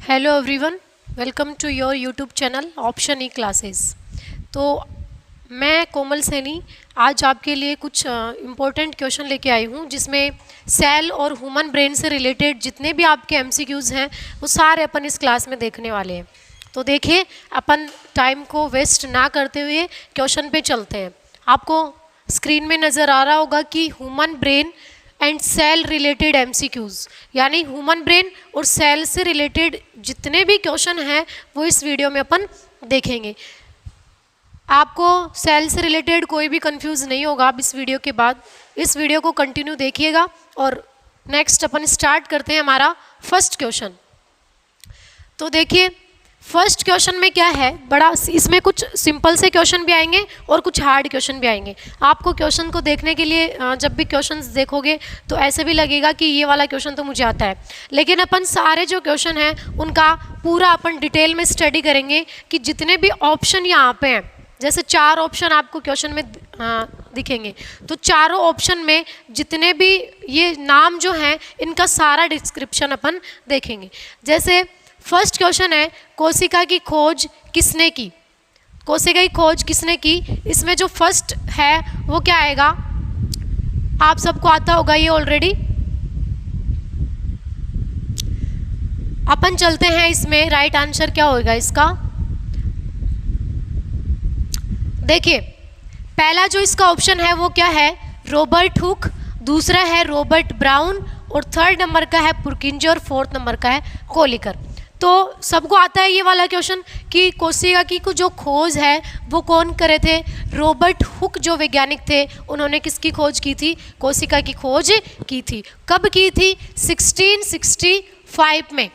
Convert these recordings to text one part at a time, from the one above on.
Hello everyone, welcome to your YouTube channel option E classes. तो मैं कोमल सैनी आज आपके लिए कुछ इम्पोर्टेंट क्वेश्चन लेके आई हूँ, जिसमें सेल और ह्यूमन ब्रेन से रिलेटेड जितने भी आपके एमसीक्यूज़ हैं वो सारे अपन इस क्लास में देखने वाले हैं। तो देखिए, अपन टाइम को वेस्ट ना करते हुए क्वेश्चन पे चलते हैं। आपको स्क्रीन में नज़र आ रहा होगा कि human brain and cell related MCQs, यानी ह्यूमन ब्रेन और सेल से रिलेटेड जितने भी क्वेश्चन हैं वो इस वीडियो में अपन देखेंगे। आपको सेल से रिलेटेड कोई भी कंफ्यूज नहीं होगा। आप इस वीडियो के बाद इस वीडियो को कंटिन्यू देखिएगा। और नेक्स्ट अपन स्टार्ट करते हैं हमारा फर्स्ट क्वेश्चन। तो देखिए, फर्स्ट क्वेश्चन में क्या है, बड़ा इसमें कुछ सिंपल से क्वेश्चन भी आएंगे और कुछ हार्ड क्वेश्चन भी आएंगे। आपको क्वेश्चन को देखने के लिए जब भी क्वेश्चंस देखोगे तो ऐसे भी लगेगा कि ये वाला क्वेश्चन तो मुझे आता है, लेकिन अपन सारे जो क्वेश्चन हैं उनका पूरा अपन डिटेल में स्टडी करेंगे कि जितने भी ऑप्शन यहाँ पे हैं, जैसे 4 ऑप्शन आपको क्वेश्चन में दिखेंगे, तो चारों ऑप्शन में जितने भी ये नाम जो हैं इनका सारा डिस्क्रिप्शन अपन देखेंगे। जैसे फर्स्ट क्वेश्चन है, कोशिका की खोज किसने की? कोशिका की खोज किसने की? इसमें जो फर्स्ट है वो क्या आएगा, आप सबको आता होगा ये ऑलरेडी। अपन चलते हैं इसमें, राइट आंसर क्या होगा इसका। देखिए, पहला जो इसका ऑप्शन है वो क्या है, रॉबर्ट हुक, दूसरा है रॉबर्ट ब्राउन, और थर्ड नंबर का है पुरकिंजे, और फोर्थ नंबर का है कोलिकर। तो सबको आता है ये वाला क्वेश्चन कि कोशिका की जो खोज है वो कौन करे थे? रॉबर्ट हुक जो वैज्ञानिक थे उन्होंने किसकी खोज की थी? कोशिका की खोज की थी। कब की थी? 1665 में।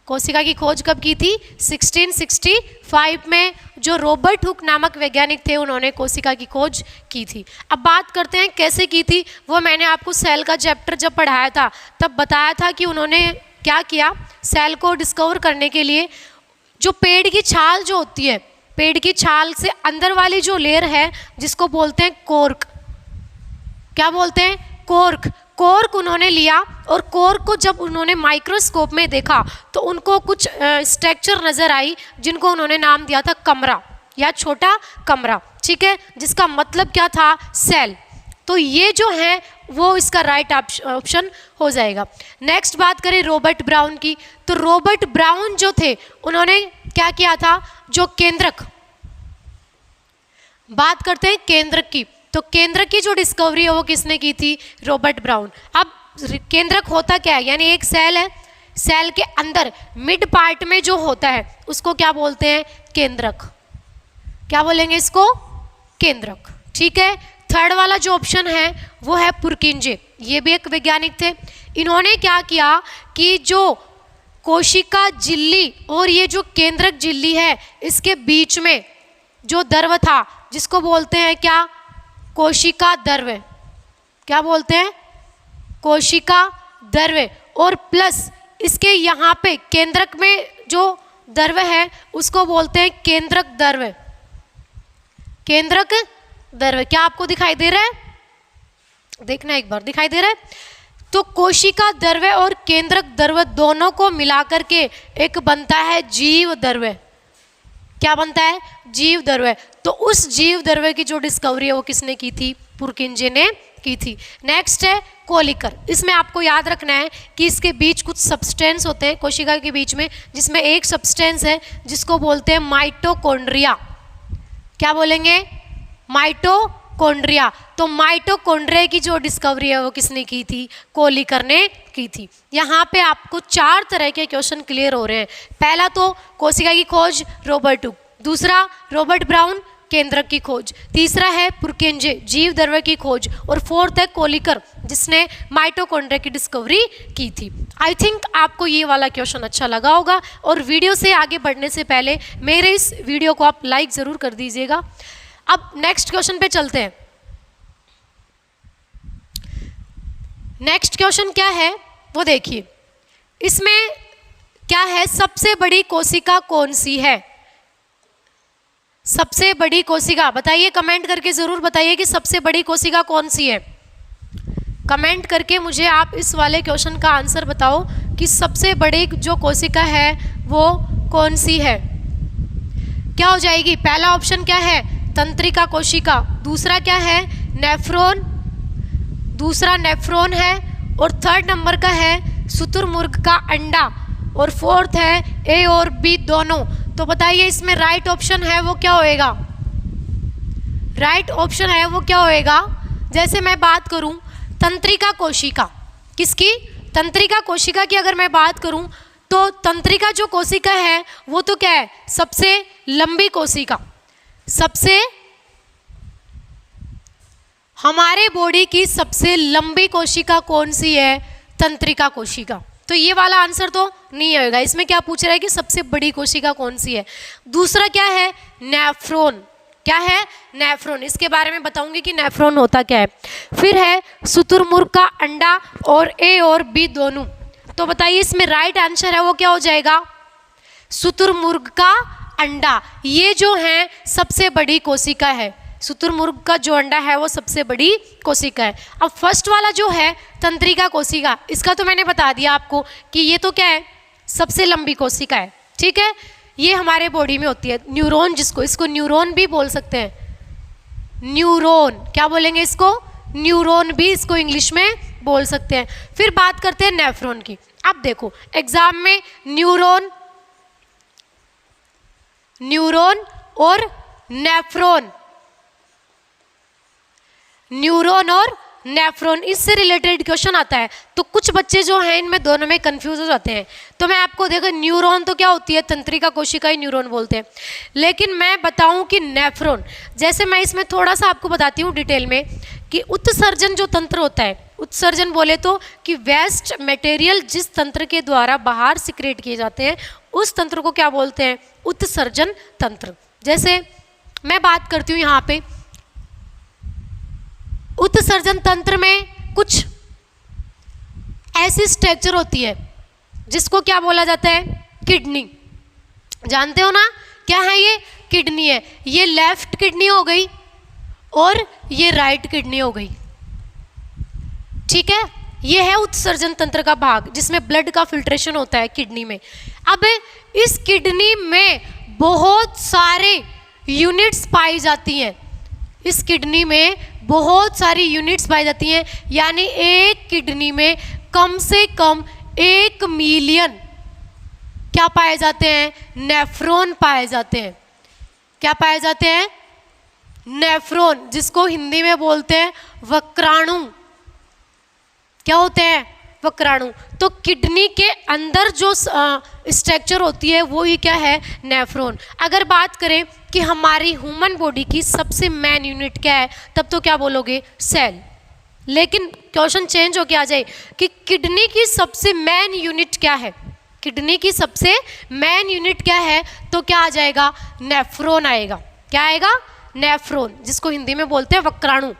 कोशिका की खोज कब की थी? 1665 में जो रॉबर्ट हुक नामक वैज्ञानिक थे उन्होंने कोशिका की खोज की थी। अब बात करते हैं कैसे की थी। वो मैंने आपको सेल का चैप्टर जब पढ़ाया था तब बताया था कि उन्होंने क्या किया, सेल को डिस्कवर करने के लिए जो पेड़ की छाल जो होती है, पेड़ की छाल से अंदर वाली जो लेयर है जिसको बोलते हैं कोर्क, क्या बोलते हैं? कोर्क। कोर्क उन्होंने लिया और कोर्क को जब उन्होंने माइक्रोस्कोप में देखा तो उनको कुछ स्ट्रक्चर नज़र आई जिनको उन्होंने नाम दिया था कमरा या छोटा कमरा, ठीक है, जिसका मतलब क्या था? सेल। तो ये जो है वो इसका राइट ऑप्शन हो जाएगा। नेक्स्ट बात करें रॉबर्ट ब्राउन की, तो रॉबर्ट ब्राउन जो थे उन्होंने क्या किया था, जो केंद्रक, बात करते हैं केंद्रक की, तो केंद्रक की जो डिस्कवरी है वो किसने की थी? Robert brown. अब केंद्रक होता क्या है, यानी एक सेल है, सेल के अंदर मिड पार्ट में जो होता है उसको क्या बोलते हैं? केंद्रक। क्या बोलेंगे इसको? केंद्रक, ठीक है। थर्ड वाला जो ऑप्शन है वो है पुरकिंजे, ये भी एक वैज्ञानिक थे। इन्होंने क्या किया कि जो कोशिका झिल्ली और ये जो केंद्रक झिल्ली है इसके बीच में जो द्रव था जिसको बोलते हैं क्या? कोशिका द्रव। क्या बोलते हैं? कोशिका द्रव। और प्लस इसके यहाँ पे केंद्रक में जो द्रव है उसको बोलते हैं केंद्रक द्रव। केंद्रक द्रव, क्या आपको दिखाई दे रहा है? देखना एक बार, दिखाई दे रहा है? तो कोशिका द्रव और केंद्रक द्रव दोनों को मिलाकर के एक बनता है जीव द्रव। क्या बनता है? जीव द्रव। तो उस जीव द्रव की जो डिस्कवरी है वो किसने की थी? पुरकिंजे ने की थी। नेक्स्ट है कोलिकर। इसमें आपको याद रखना है कि इसके बीच कुछ सब्सटेंस होते हैं कोशिका के बीच में, जिसमें एक सब्सटेंस है जिसको बोलते हैं माइटोकॉन्ड्रिया। क्या बोलेंगे? माइटोकॉन्ड्रिया। तो माइटोकॉन्ड्रिया की जो डिस्कवरी है वो किसने की थी? कोलिकर ने की थी। यहाँ पे आपको 4 तरह के क्वेश्चन क्लियर हो रहे हैं। पहला तो कोशिका की खोज रॉबर्ट हुक, दूसरा रॉबर्ट ब्राउन केंद्रक की खोज, तीसरा है पुरकिंजे जीव द्रव्य की खोज, और फोर्थ है कोलिकर जिसने माइटोकॉन्ड्रिया की डिस्कवरी की थी। आई थिंक आपको ये वाला क्वेश्चन अच्छा लगा होगा। और वीडियो से आगे बढ़ने से पहले मेरे इस वीडियो को आप लाइक ज़रूर कर दीजिएगा। अब नेक्स्ट क्वेश्चन पे चलते हैं। नेक्स्ट क्वेश्चन क्या है वो देखिए, इसमें क्या है, सबसे बड़ी कोशिका कौन सी है? सबसे बड़ी कोशिका बताइए, कमेंट करके जरूर बताइए कि सबसे बड़ी कोशिका कौन सी है। कमेंट करके मुझे आप इस वाले क्वेश्चन का आंसर बताओ कि सबसे बड़ी जो कोशिका है वो कौन सी है? क्या हो जाएगी? पहला ऑप्शन क्या है? तंत्रिका कोशिका। दूसरा क्या है? नेफ्रॉन। दूसरा नेफ्रॉन है। और थर्ड नंबर का है शुतुरमुर्ग का अंडा। और फोर्थ है ए और बी दोनों। तो बताइए इसमें राइट ऑप्शन है वो क्या होएगा? राइट ऑप्शन है वो क्या होएगा? जैसे मैं बात करूं तंत्रिका कोशिका, किसकी? तंत्रिका कोशिका की अगर मैं बात करूं तो तंत्रिका जो कोशिका है वो तो क्या है? सबसे लंबी कोशिका। सबसे हमारे बॉडी की सबसे लंबी कोशिका कौन सी है? तंत्रिका कोशिका। तो ये वाला आंसर तो नहीं होगा। इसमें क्या पूछ रहा है कि सबसे बड़ी कोशिका कौन सी है? दूसरा क्या है? नेफ्रॉन। क्या है? नेफ्रॉन। इसके बारे में बताऊंगी कि नेफ्रॉन होता क्या है। फिर है शुतुरमुर्ग का अंडा और ए और बी दोनों। तो बताइए इसमें राइट आंसर है वो क्या हो जाएगा? शुतुरमुर्ग का अंडा। ये जो है सबसे बड़ी कोशिका है। शुतुरमुर्ग का जो अंडा है वो सबसे बड़ी कोशिका है। अब फर्स्ट वाला जो है तंत्रिका कोशिका, इसका तो मैंने बता दिया आपको कि ये तो क्या है? सबसे लंबी कोशिका है। ठीक है, ये हमारे बॉडी में होती है। न्यूरॉन, इसको न्यूरॉन भी बोल सकते हैं। न्यूरॉन, क्या बोलेंगे इसको? न्यूरॉन भी इसको इंग्लिश में बोल सकते हैं। फिर बात करते हैं नेफ्रॉन की। अब देखो एग्जाम में न्यूरॉन और नेफ्रॉन, न्यूरॉन और नेफ्रॉन, इससे रिलेटेड क्वेश्चन आता है। तो कुछ बच्चे जो हैं इनमें दोनों में कंफ्यूज हो जाते हैं। तो मैं आपको देखो न्यूरॉन तो क्या होती है? तंत्रिका कोशिका ही न्यूरॉन बोलते हैं। लेकिन मैं बताऊं कि नेफ्रॉन, जैसे मैं इसमें थोड़ा सा आपको बताती हूँ डिटेल में कि उत्सर्जन जो तंत्र होता है, उत्सर्जन बोले तो कि वेस्ट मटेरियल जिस तंत्र के द्वारा बाहर सिक्रेट किए जाते हैं उस तंत्र को क्या बोलते हैं? उत्सर्जन तंत्र। जैसे मैं बात करती हूँ यहाँ पे उत्सर्जन तंत्र में कुछ ऐसी स्ट्रक्चर होती है जिसको क्या बोला जाता है? किडनी। जानते हो ना क्या है ये? किडनी है। ये लेफ्ट किडनी हो गई और ये राइट किडनी हो गई। ठीक है, ये है उत्सर्जन तंत्र का भाग जिसमें ब्लड का फिल्ट्रेशन होता है किडनी में। अब इस किडनी में बहुत सारे यूनिट्स पाई जाती हैं। इस किडनी में बहुत सारी यूनिट्स पाई जाती हैं, यानी एक किडनी में कम से कम 1 मिलियन क्या पाए जाते हैं? नेफ्रॉन पाए जाते हैं। क्या पाए जाते हैं? नेफ्रॉन, जिसको हिंदी में बोलते हैं वक्राणु। क्या होते हैं? वक्राणु। तो किडनी के अंदर जो स्ट्रक्चर होती है वो ही क्या है? नेफ्रॉन। अगर बात करें कि हमारी ह्यूमन बॉडी की सबसे मेन यूनिट क्या है, तब तो क्या बोलोगे? सेल। लेकिन क्वेश्चन चेंज होके आ जाए कि किडनी की सबसे मेन यूनिट क्या है? किडनी की सबसे मेन यूनिट क्या है? तो क्या आ जाएगा? नेफ्रॉन आएगा। क्या आएगा? नेफ्रॉन, जिसको हिंदी में बोलते हैं वक्राणु।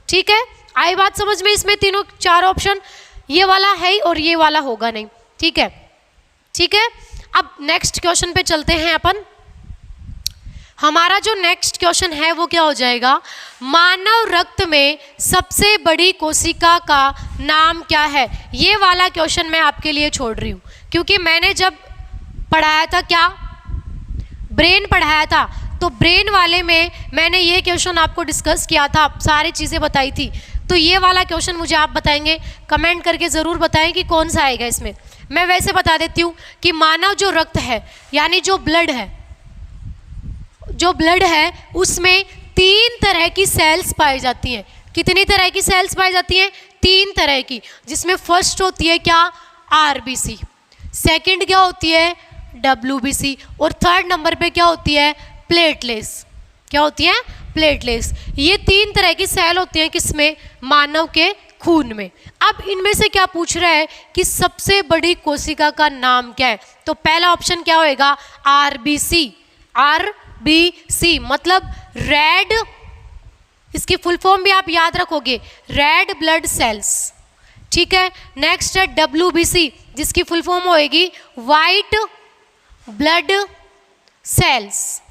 ठीक है, आई बात समझ में? इसमें तीनों 4 ऑप्शन, ये वाला है और ये वाला होगा नहीं। ठीक है, ठीक है। अब नेक्स्ट क्वेश्चन पे चलते हैं अपन। हमारा जो नेक्स्ट क्वेश्चन है वो क्या हो जाएगा? मानव रक्त में सबसे बड़ी कोशिका का नाम क्या है? ये वाला क्वेश्चन मैं आपके लिए छोड़ रही हूँ, क्योंकि मैंने जब पढ़ाया था, क्या ब्रेन पढ़ाया था, तो ब्रेन वाले में मैंने ये क्वेश्चन आपको डिस्कस किया था, सारी चीज़ें बताई थी। तो ये वाला क्वेश्चन मुझे आप बताएंगे, कमेंट करके ज़रूर बताएं कि कौन सा आएगा इसमें। मैं वैसे बता देती हूँ कि मानव जो रक्त है, यानी जो ब्लड है, जो ब्लड है उसमें 3 तरह की सेल्स पाई जाती हैं। कितनी तरह की सेल्स पाई जाती हैं? 3 तरह की, जिसमें फर्स्ट होती है क्या? आरबीसी। सेकंड क्या होती है? डब्ल्यूबीसी। और थर्ड नंबर पे क्या होती है? प्लेटलेट्स। क्या होती है? प्लेटलेट्स। ये 3 तरह की सेल होती हैं किसमें? मानव के खून में। अब इनमें से क्या पूछ रहा है कि सबसे बड़ी कोशिका का नाम क्या है? तो पहला ऑप्शन क्या होएगा? आरबीसी। आरबीसी मतलब रेड, इसकी फुल फॉर्म भी आप याद रखोगे, रेड ब्लड सेल्स। ठीक है, नेक्स्ट है डब्ल्यूबीसी, जिसकी फुल फॉर्म होएगी वाइट ब्लड सेल्स।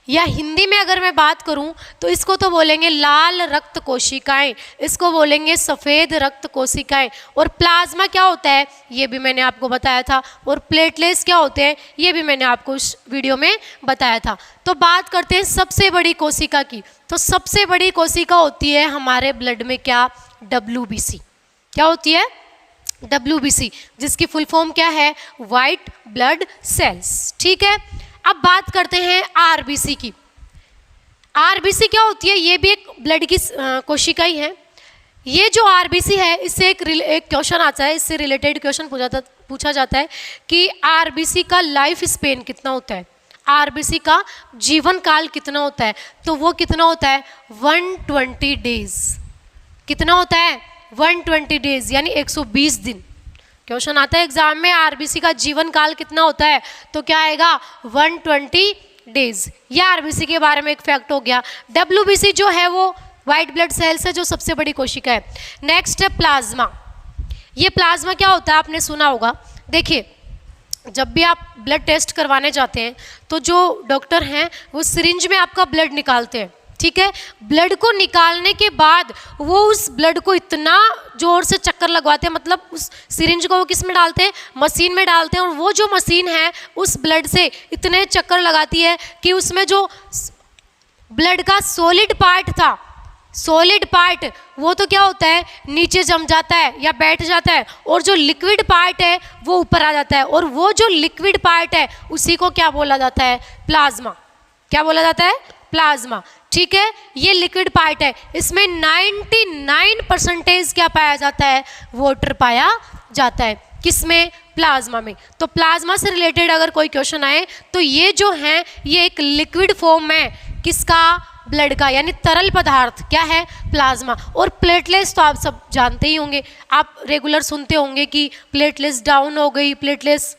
या हिंदी में अगर मैं बात करूं तो इसको तो बोलेंगे लाल रक्त कोशिकाएं, इसको बोलेंगे सफ़ेद रक्त कोशिकाएं। और प्लाज्मा क्या होता है ये भी मैंने आपको बताया था, और प्लेटलेट्स क्या होते हैं ये भी मैंने आपको इस वीडियो में बताया था। तो बात करते हैं सबसे बड़ी कोशिका की। तो सबसे बड़ी कोशिका होती है हमारे ब्लड में क्या, WBC। क्या होती है, WBC, जिसकी फुल फॉर्म क्या है, वाइट ब्लड सेल्स। ठीक है, अब बात करते हैं RBC की। RBC क्या होती है, ये भी एक ब्लड की कोशिका ही है। ये जो RBC है इससे एक क्वेश्चन आता है, इससे रिलेटेड क्वेश्चन पूछा जाता है कि RBC का लाइफ स्पेन कितना होता है, RBC का जीवन काल कितना होता है। तो वो कितना होता है, 120 डेज। कितना होता है, 120 डेज, यानी 120 दिन। क्वेश्चन आता है एग्जाम में, RBC का जीवन काल कितना होता है, तो क्या आएगा 120 डेज। ये RBC के बारे में एक फैक्ट हो गया। WBC जो है वो वाइट ब्लड सेल्स है, जो सबसे बड़ी कोशिका है। नेक्स्ट है प्लाज्मा। ये प्लाज्मा क्या होता है आपने सुना होगा। देखिए, जब भी आप ब्लड टेस्ट करवाने जाते हैं तो जो डॉक्टर हैं वो सिरिंज में आपका ब्लड निकालते हैं। ठीक है, ब्लड को निकालने के बाद वो उस ब्लड को इतना जोर से चक्कर लगवाते हैं, मतलब उस सिरिंज को वो किस में डालते हैं, मशीन में डालते हैं। और वो जो मशीन है उस ब्लड से इतने चक्कर लगाती है कि उसमें जो ब्लड का सॉलिड पार्ट था, सॉलिड पार्ट वो तो क्या होता है, नीचे जम जाता है या बैठ जाता है, और जो लिक्विड पार्ट है वो ऊपर आ जाता है। और वो जो लिक्विड पार्ट है उसी को क्या बोला जाता है, प्लाज्मा। क्या बोला जाता है, प्लाज्मा। ठीक है, ये लिक्विड पार्ट है, इसमें 99% क्या पाया जाता है, वाटर पाया जाता है। किसमें, प्लाज्मा में। तो प्लाज्मा से रिलेटेड अगर कोई क्वेश्चन आए तो ये जो है ये एक लिक्विड फॉर्म है किसका, ब्लड का, यानी तरल पदार्थ क्या है, प्लाज्मा। और प्लेटलेट्स तो आप सब जानते ही होंगे, आप रेगुलर सुनते होंगे कि प्लेटलेट्स डाउन हो गई, प्लेटलेट्स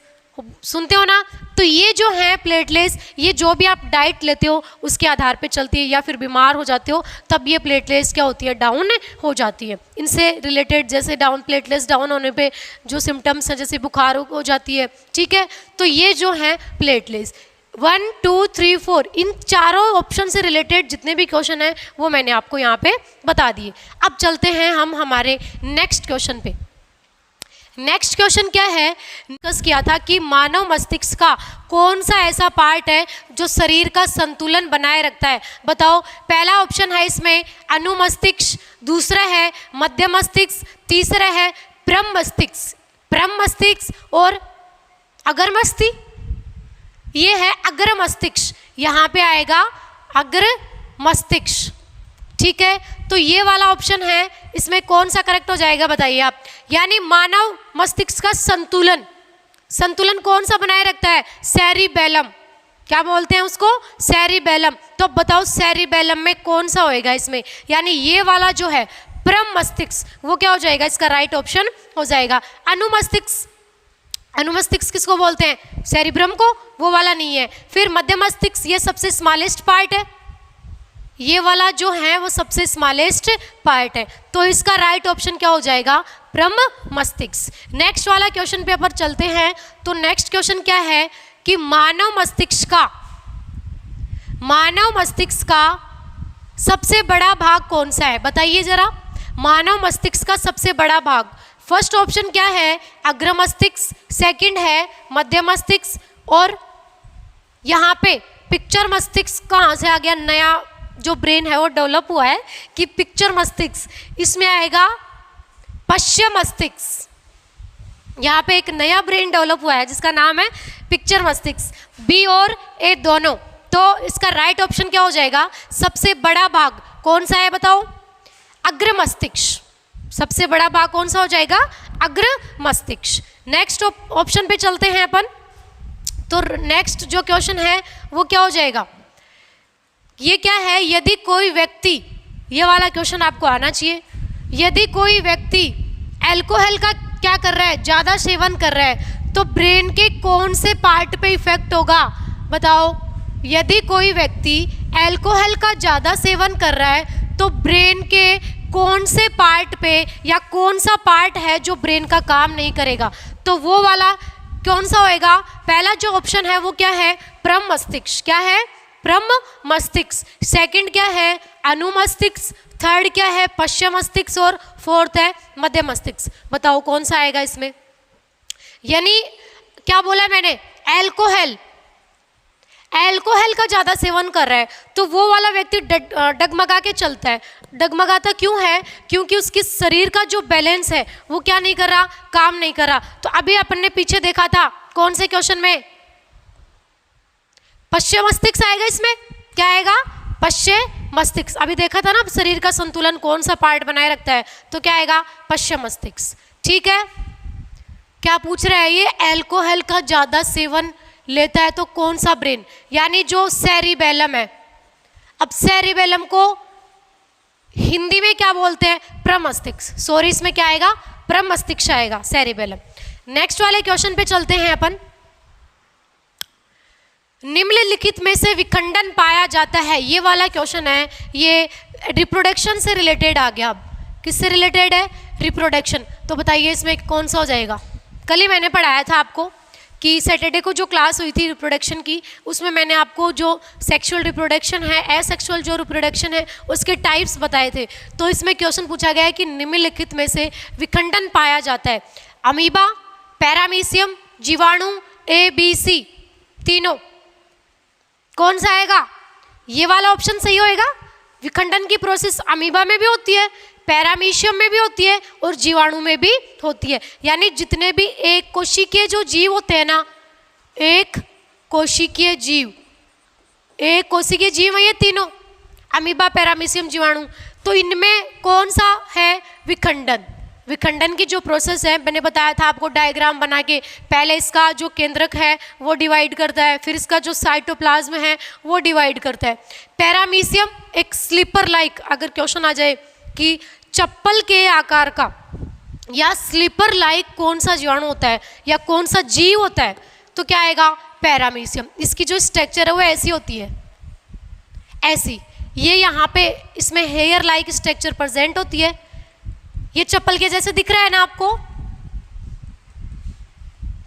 सुनते हो ना। तो ये जो है प्लेटलेट्स, ये जो भी आप डाइट लेते हो उसके आधार पे चलती है, या फिर बीमार हो जाते हो तब ये प्लेटलेट्स क्या होती है, डाउन हो जाती है। इनसे रिलेटेड जैसे प्लेटलेट्स डाउन होने पे जो सिम्टम्स हैं, जैसे बुखार हो जाती है। ठीक है, तो ये जो है प्लेटलेट्स 1, 2, 3, 4 इन चारों ऑप्शन से रिलेटेड जितने भी क्वेश्चन हैं वो मैंने आपको यहाँ पे बता दिए। अब चलते हैं हम हमारे नेक्स्ट क्वेश्चन पे। नेक्स्ट क्वेश्चन क्या है, डिस्कस किया था कि मानव मस्तिष्क का कौन सा ऐसा पार्ट है जो शरीर का संतुलन बनाए रखता है। बताओ, पहला ऑप्शन है इसमें अनुमस्तिष्क, दूसरा है मध्य मस्तिष्क, तीसरा है परम मस्तिष्क और अग्र मस्तिष्क। ये है अग्र मस्तिष्क, यहाँ पे आएगा अग्र मस्तिष्क। ठीक है, तो ये वाला ऑप्शन है, इसमें कौन सा करेक्ट हो जाएगा बताइए आप। यानी मानव मस्तिष्क का संतुलन कौन सा बनाए रखता है, सेरिबेलम। क्या बोलते हैं उसको, सेरिबेलम। तो बताओ सेरिबेलम में कौन सा होएगा इसमें, यानी ये वाला जो है परम मस्तिष्क वो क्या हो जाएगा, इसका राइट ऑप्शन हो जाएगा। अनुमस्तिष्क किसको बोलते हैं, सेरिब्रम को, वो वाला नहीं है। फिर मध्य मस्तिष्क, ये सबसे स्मॉलेस्ट पार्ट है, ये वाला जो है वो सबसे स्मॉलेस्ट पार्ट है। तो इसका राइट ऑप्शन क्या हो जाएगा, परम मस्तिष्क। नेक्स्ट वाला क्वेश्चन पे पर चलते हैं। तो नेक्स्ट क्वेश्चन क्या है कि मानव मस्तिष्क का सबसे बड़ा भाग कौन सा है, बताइए जरा। मानव मस्तिष्क का सबसे बड़ा भाग, फर्स्ट ऑप्शन क्या है, अग्र मस्तिष्क, सेकंड है मध्य मस्तिष्क, और यहाँ पे पिक्चर मस्तिष्क कहाँ से आ गया, नया जो ब्रेन है वो डेवलप हुआ है कि पिक्चर मस्तिष्क, इसमें आएगा पश्चिम मस्तिष्क। यहाँ पे एक नया ब्रेन डेवलप हुआ है जिसका नाम है पिक्चर मस्तिष्क, बी और ए दोनों। तो इसका राइट ऑप्शन क्या हो जाएगा, सबसे बड़ा भाग कौन सा है बताओ, अग्र मस्तिष्क। सबसे बड़ा भाग कौन सा हो जाएगा, अग्र मस्तिष्क। नेक्स्ट ऑप्शन पे चलते हैं अपन। तो नेक्स्ट जो क्वेश्चन है वो क्या हो जाएगा, ये क्या है, यदि कोई व्यक्ति, ये वाला क्वेश्चन आपको आना चाहिए, यदि कोई व्यक्ति अल्कोहल का क्या कर रहा है, ज़्यादा सेवन कर रहा है, तो ब्रेन के कौन से पार्ट पे इफेक्ट होगा बताओ। यदि कोई व्यक्ति अल्कोहल का ज़्यादा सेवन कर रहा है तो ब्रेन के कौन से पार्ट पे, या कौन सा पार्ट है जो ब्रेन का काम नहीं करेगा, तो वो वाला कौन सा होएगा। पहला जो ऑप्शन है वो क्या है, परम मस्तिष्क। क्या है, प्रम मस्तिष्क, सेकंड क्या है अनुमस्तिष्क, थर्ड क्या है पश्चिम मस्तिष्क और फोर्थ है मध्य मस्तिष्क। बताओ कौन सा आएगा इसमें। यानी क्या बोला मैंने, एल्कोहल का ज़्यादा सेवन कर रहा है तो वो वाला व्यक्ति डगमगा के चलता है। डगमगाता क्यों है, क्योंकि उसके शरीर का जो बैलेंस है वो क्या नहीं कर रहा, काम नहीं कर रहा। तो अभी अपन ने पीछे देखा था कौन से क्वेश्चन में, पश्चिम मस्तिष्क आएगा इसमें, क्या आएगा पश्चिम मस्तिष्क। अभी देखा था ना शरीर का संतुलन कौन सा पार्ट बनाए रखता है, तो क्या आएगा पश्चिम मस्तिष्क। ठीक है, क्या पूछ रहा है ये, एल्कोहल का ज़्यादा सेवन लेता है तो कौन सा ब्रेन, यानी जो सेरिबेलम है। अब सेरिबेलम को हिंदी में क्या बोलते हैं, प्रमस्तिष्क। सॉरी, इसमें क्या आएगा प्रमस्तिष्क आएगा, सेरिबेलम। नेक्स्ट वाले क्वेश्चन पे चलते हैं अपन। निम्नलिखित में से विखंडन पाया जाता है, ये वाला क्वेश्चन है, ये रिप्रोडक्शन से रिलेटेड आ गया। अब किससे रिलेटेड है, रिप्रोडक्शन। तो बताइए इसमें कौन सा हो जाएगा। कल ही मैंने पढ़ाया था आपको कि सैटरडे को जो क्लास हुई थी रिप्रोडक्शन की, उसमें मैंने आपको जो सेक्सुअल रिप्रोडक्शन है, एसेक्सुअल जो रिप्रोडक्शन है, उसके टाइप्स बताए थे। तो इसमें क्वेश्चन पूछा गया है कि निम्नलिखित में से विखंडन पाया जाता है, अमीबा, पैरामीशियम, जीवाणु, ए बी सी, तीनों, कौन सा आएगा। ये वाला ऑप्शन सही होएगा। विखंडन की प्रोसेस अमीबा में भी होती है, पैरामीशियम में भी होती है और जीवाणु में भी होती है। यानी जितने भी एक कोशिकीय जो जीव होते हैं ना, एक कोशिकीय जीव है ये तीनों, अमीबा, पैरामीशियम, जीवाणु। तो इनमें कौन सा है विखंडन। विखंडन की जो प्रोसेस है मैंने बताया था आपको डायग्राम बना के, पहले इसका जो केंद्रक है वो डिवाइड करता है, फिर इसका जो साइटोप्लाज्म है वो डिवाइड करता है। पैरामीशियम एक स्लीपर लाइक, अगर क्वेश्चन आ जाए कि चप्पल के आकार का या स्लीपर लाइक कौन सा जीवाणु होता है या कौन सा जीव होता है, तो क्या आएगा पैरामीशियम। इसकी जो स्ट्रक्चर है वो ऐसी होती है, ऐसी, ये यहाँ पे इसमें हेयर लाइक स्ट्रक्चर प्रेजेंट होती है। ये चप्पल के जैसे दिख रहा है ना आपको,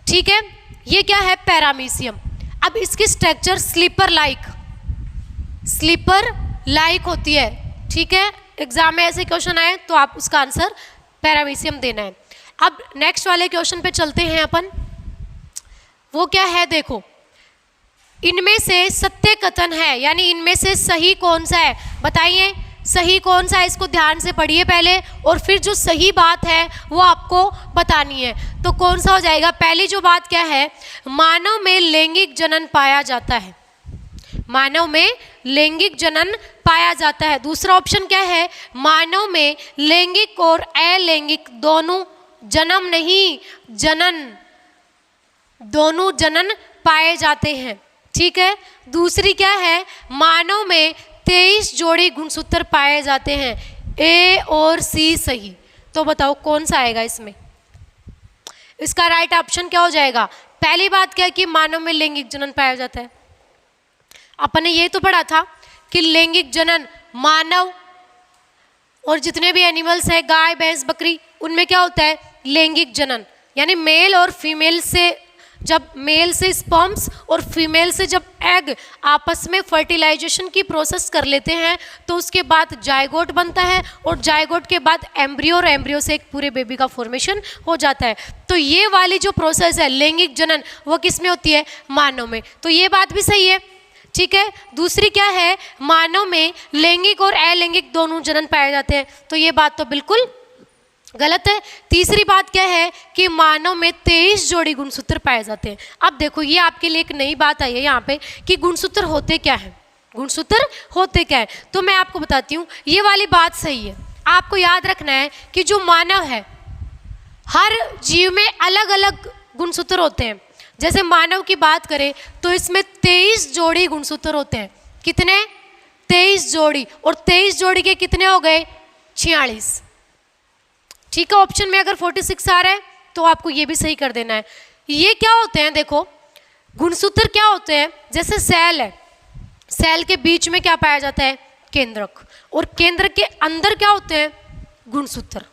ठीक है, ये क्या है पैरामीशियम। अब इसकी स्ट्रक्चर स्लीपर लाइक होती है। ठीक है, एग्जाम में ऐसे क्वेश्चन आए तो आप उसका आंसर पैरामीशियम देना है। अब नेक्स्ट वाले क्वेश्चन पे चलते हैं अपन। वो क्या है देखो, इनमें से सत्य कथन है, यानी इनमें से सही कौन सा है, बताइए सही कौन सा है। इसको ध्यान से पढ़िए पहले और फिर जो सही बात है वो आपको बतानी है। तो कौन सा हो जाएगा, पहली जो बात क्या है, मानव में लैंगिक जनन पाया जाता है, मानव में लैंगिक जनन पाया जाता है। दूसरा ऑप्शन क्या है, मानव में लैंगिक और अलैंगिक दोनों जन्म नहीं जनन, दोनों जनन पाए जाते हैं। ठीक है, दूसरी क्या है, मानव में 23 जोड़ी गुणसूत्र पाए जाते हैं, ए और सी सही। तो बताओ कौन सा आएगा इसमें, इसका राइट ऑप्शन क्या हो जाएगा। पहली बात क्या है कि मानव में लैंगिक जनन पाया जाता है, अपन ने ये तो पढ़ा था कि लैंगिक जनन मानव और जितने भी एनिमल्स हैं, गाय, भैंस, बकरी, उनमें क्या होता है लैंगिक जनन, यानी मेल और फीमेल से, जब मेल से स्पर्म्स और फीमेल से जब एग आपस में फर्टिलाइजेशन की प्रोसेस कर लेते हैं तो उसके बाद जायगोट बनता है और जायगोट के बाद एम्ब्रियो और एम्ब्रियो से एक पूरे बेबी का फॉर्मेशन हो जाता है। तो ये वाली जो प्रोसेस है लैंगिक जनन वो किस में होती है, मानव में। तो ये बात भी सही है। ठीक है, दूसरी क्या है, मानव में लैंगिक और अलैंगिक दोनों जनन पाए जाते हैं, तो ये बात तो बिल्कुल गलत है। तीसरी बात क्या है कि मानव में 23 जोड़ी गुणसूत्र पाए जाते हैं। अब देखो ये आपके लिए एक नई बात आई है यहाँ पे कि गुणसूत्र होते क्या है, गुणसूत्र होते क्या है। तो मैं आपको बताती हूँ, ये वाली बात सही है। आपको याद रखना है कि जो मानव है, हर जीव में अलग अलग गुणसूत्र होते हैं। जैसे मानव की बात करें तो इसमें 23 जोड़ी गुणसूत्र होते हैं। कितने, 23 जोड़ी, और 23 जोड़ी के कितने हो गए, 46। ठीक है, ऑप्शन में अगर 46 आ रहा है तो आपको ये भी सही कर देना है। ये क्या होते हैं, देखो गुणसूत्र क्या होते हैं, जैसे सेल है, सेल के बीच में क्या पाया जाता है, केंद्रक, और केंद्रक के अंदर क्या होते हैं, गुणसूत्र,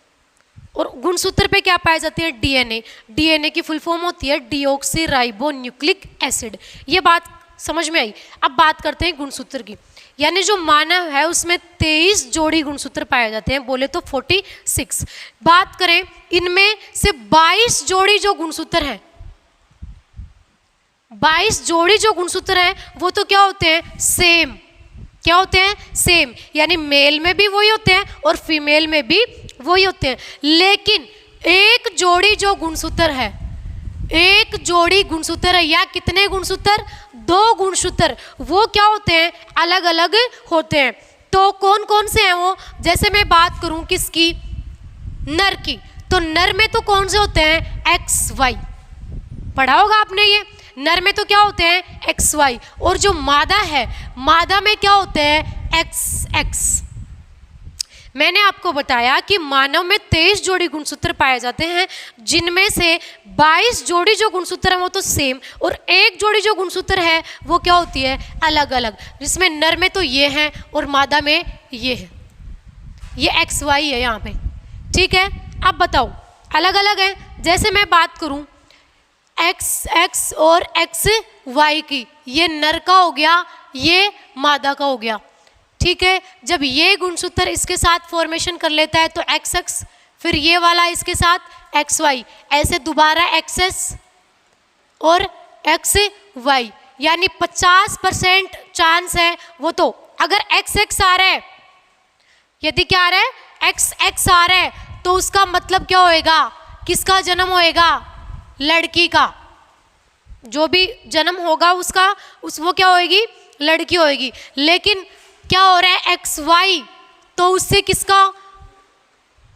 और गुणसूत्र पे क्या पाए जाते हैं, डीएनए। डीएनए की फुल फॉर्म होती है डीऑक्सी राइबो न्यूक्लिक एसिड। ये बात समझ में आई। अब बात करते हैं गुणसूत्र की, यानी जो मानव है उसमें 23 जोड़ी गुणसूत्र पाए जाते हैं, बोले तो 46। बात करें इनमें से 22 जोड़ी जो गुणसूत्र हैं, 22 जोड़ी जो गुणसूत्र हैं वो तो क्या होते हैं, सेम। क्या होते हैं, सेम, यानी मेल में भी वही होते हैं और फीमेल में भी वही होते हैं। लेकिन एक जोड़ी जो गुणसूत्र है, एक जोड़ी गुणसूत्र है या कितने गुणसूत्र, 2 गुणसूत्र, वो क्या होते हैं, अलग अलग होते हैं। तो कौन कौन से हैं वो, जैसे मैं बात करूं किसकी, नर की, तो नर में तो कौन से होते हैं, XY, पढ़ा होगा आपने ये। नर में तो क्या होते हैं, XY, और जो मादा है, मादा में क्या होते हैं, XX। मैंने आपको बताया कि मानव में 23 जोड़ी गुणसूत्र पाए जाते हैं, जिनमें से 22 जोड़ी जो गुणसूत्र है वो तो सेम, और एक जोड़ी जो गुणसूत्र है वो क्या होती है, अलग अलग, जिसमें नर में तो ये हैं और मादा में ये है, ये XY है यहाँ पे, ठीक है। अब बताओ अलग अलग है, जैसे मैं बात करूँ XX और XY की, ये नर का हो गया, ये मादा का हो गया, ठीक है। जब ये गुणसूत्र इसके साथ फॉर्मेशन कर लेता है तो XX, फिर ये वाला इसके साथ XY, ऐसे दोबारा XS और XY, यानी 50% चांस है वो तो, अगर XX आ रहा है, यदि क्या आ रहा है, XX आ रहा है, तो उसका मतलब क्या होएगा, किसका जन्म होएगा, लड़की का। जो भी जन्म होगा उसका वो क्या होएगी, लड़की होएगी। लेकिन क्या हो रहा है, XY, तो उससे किसका,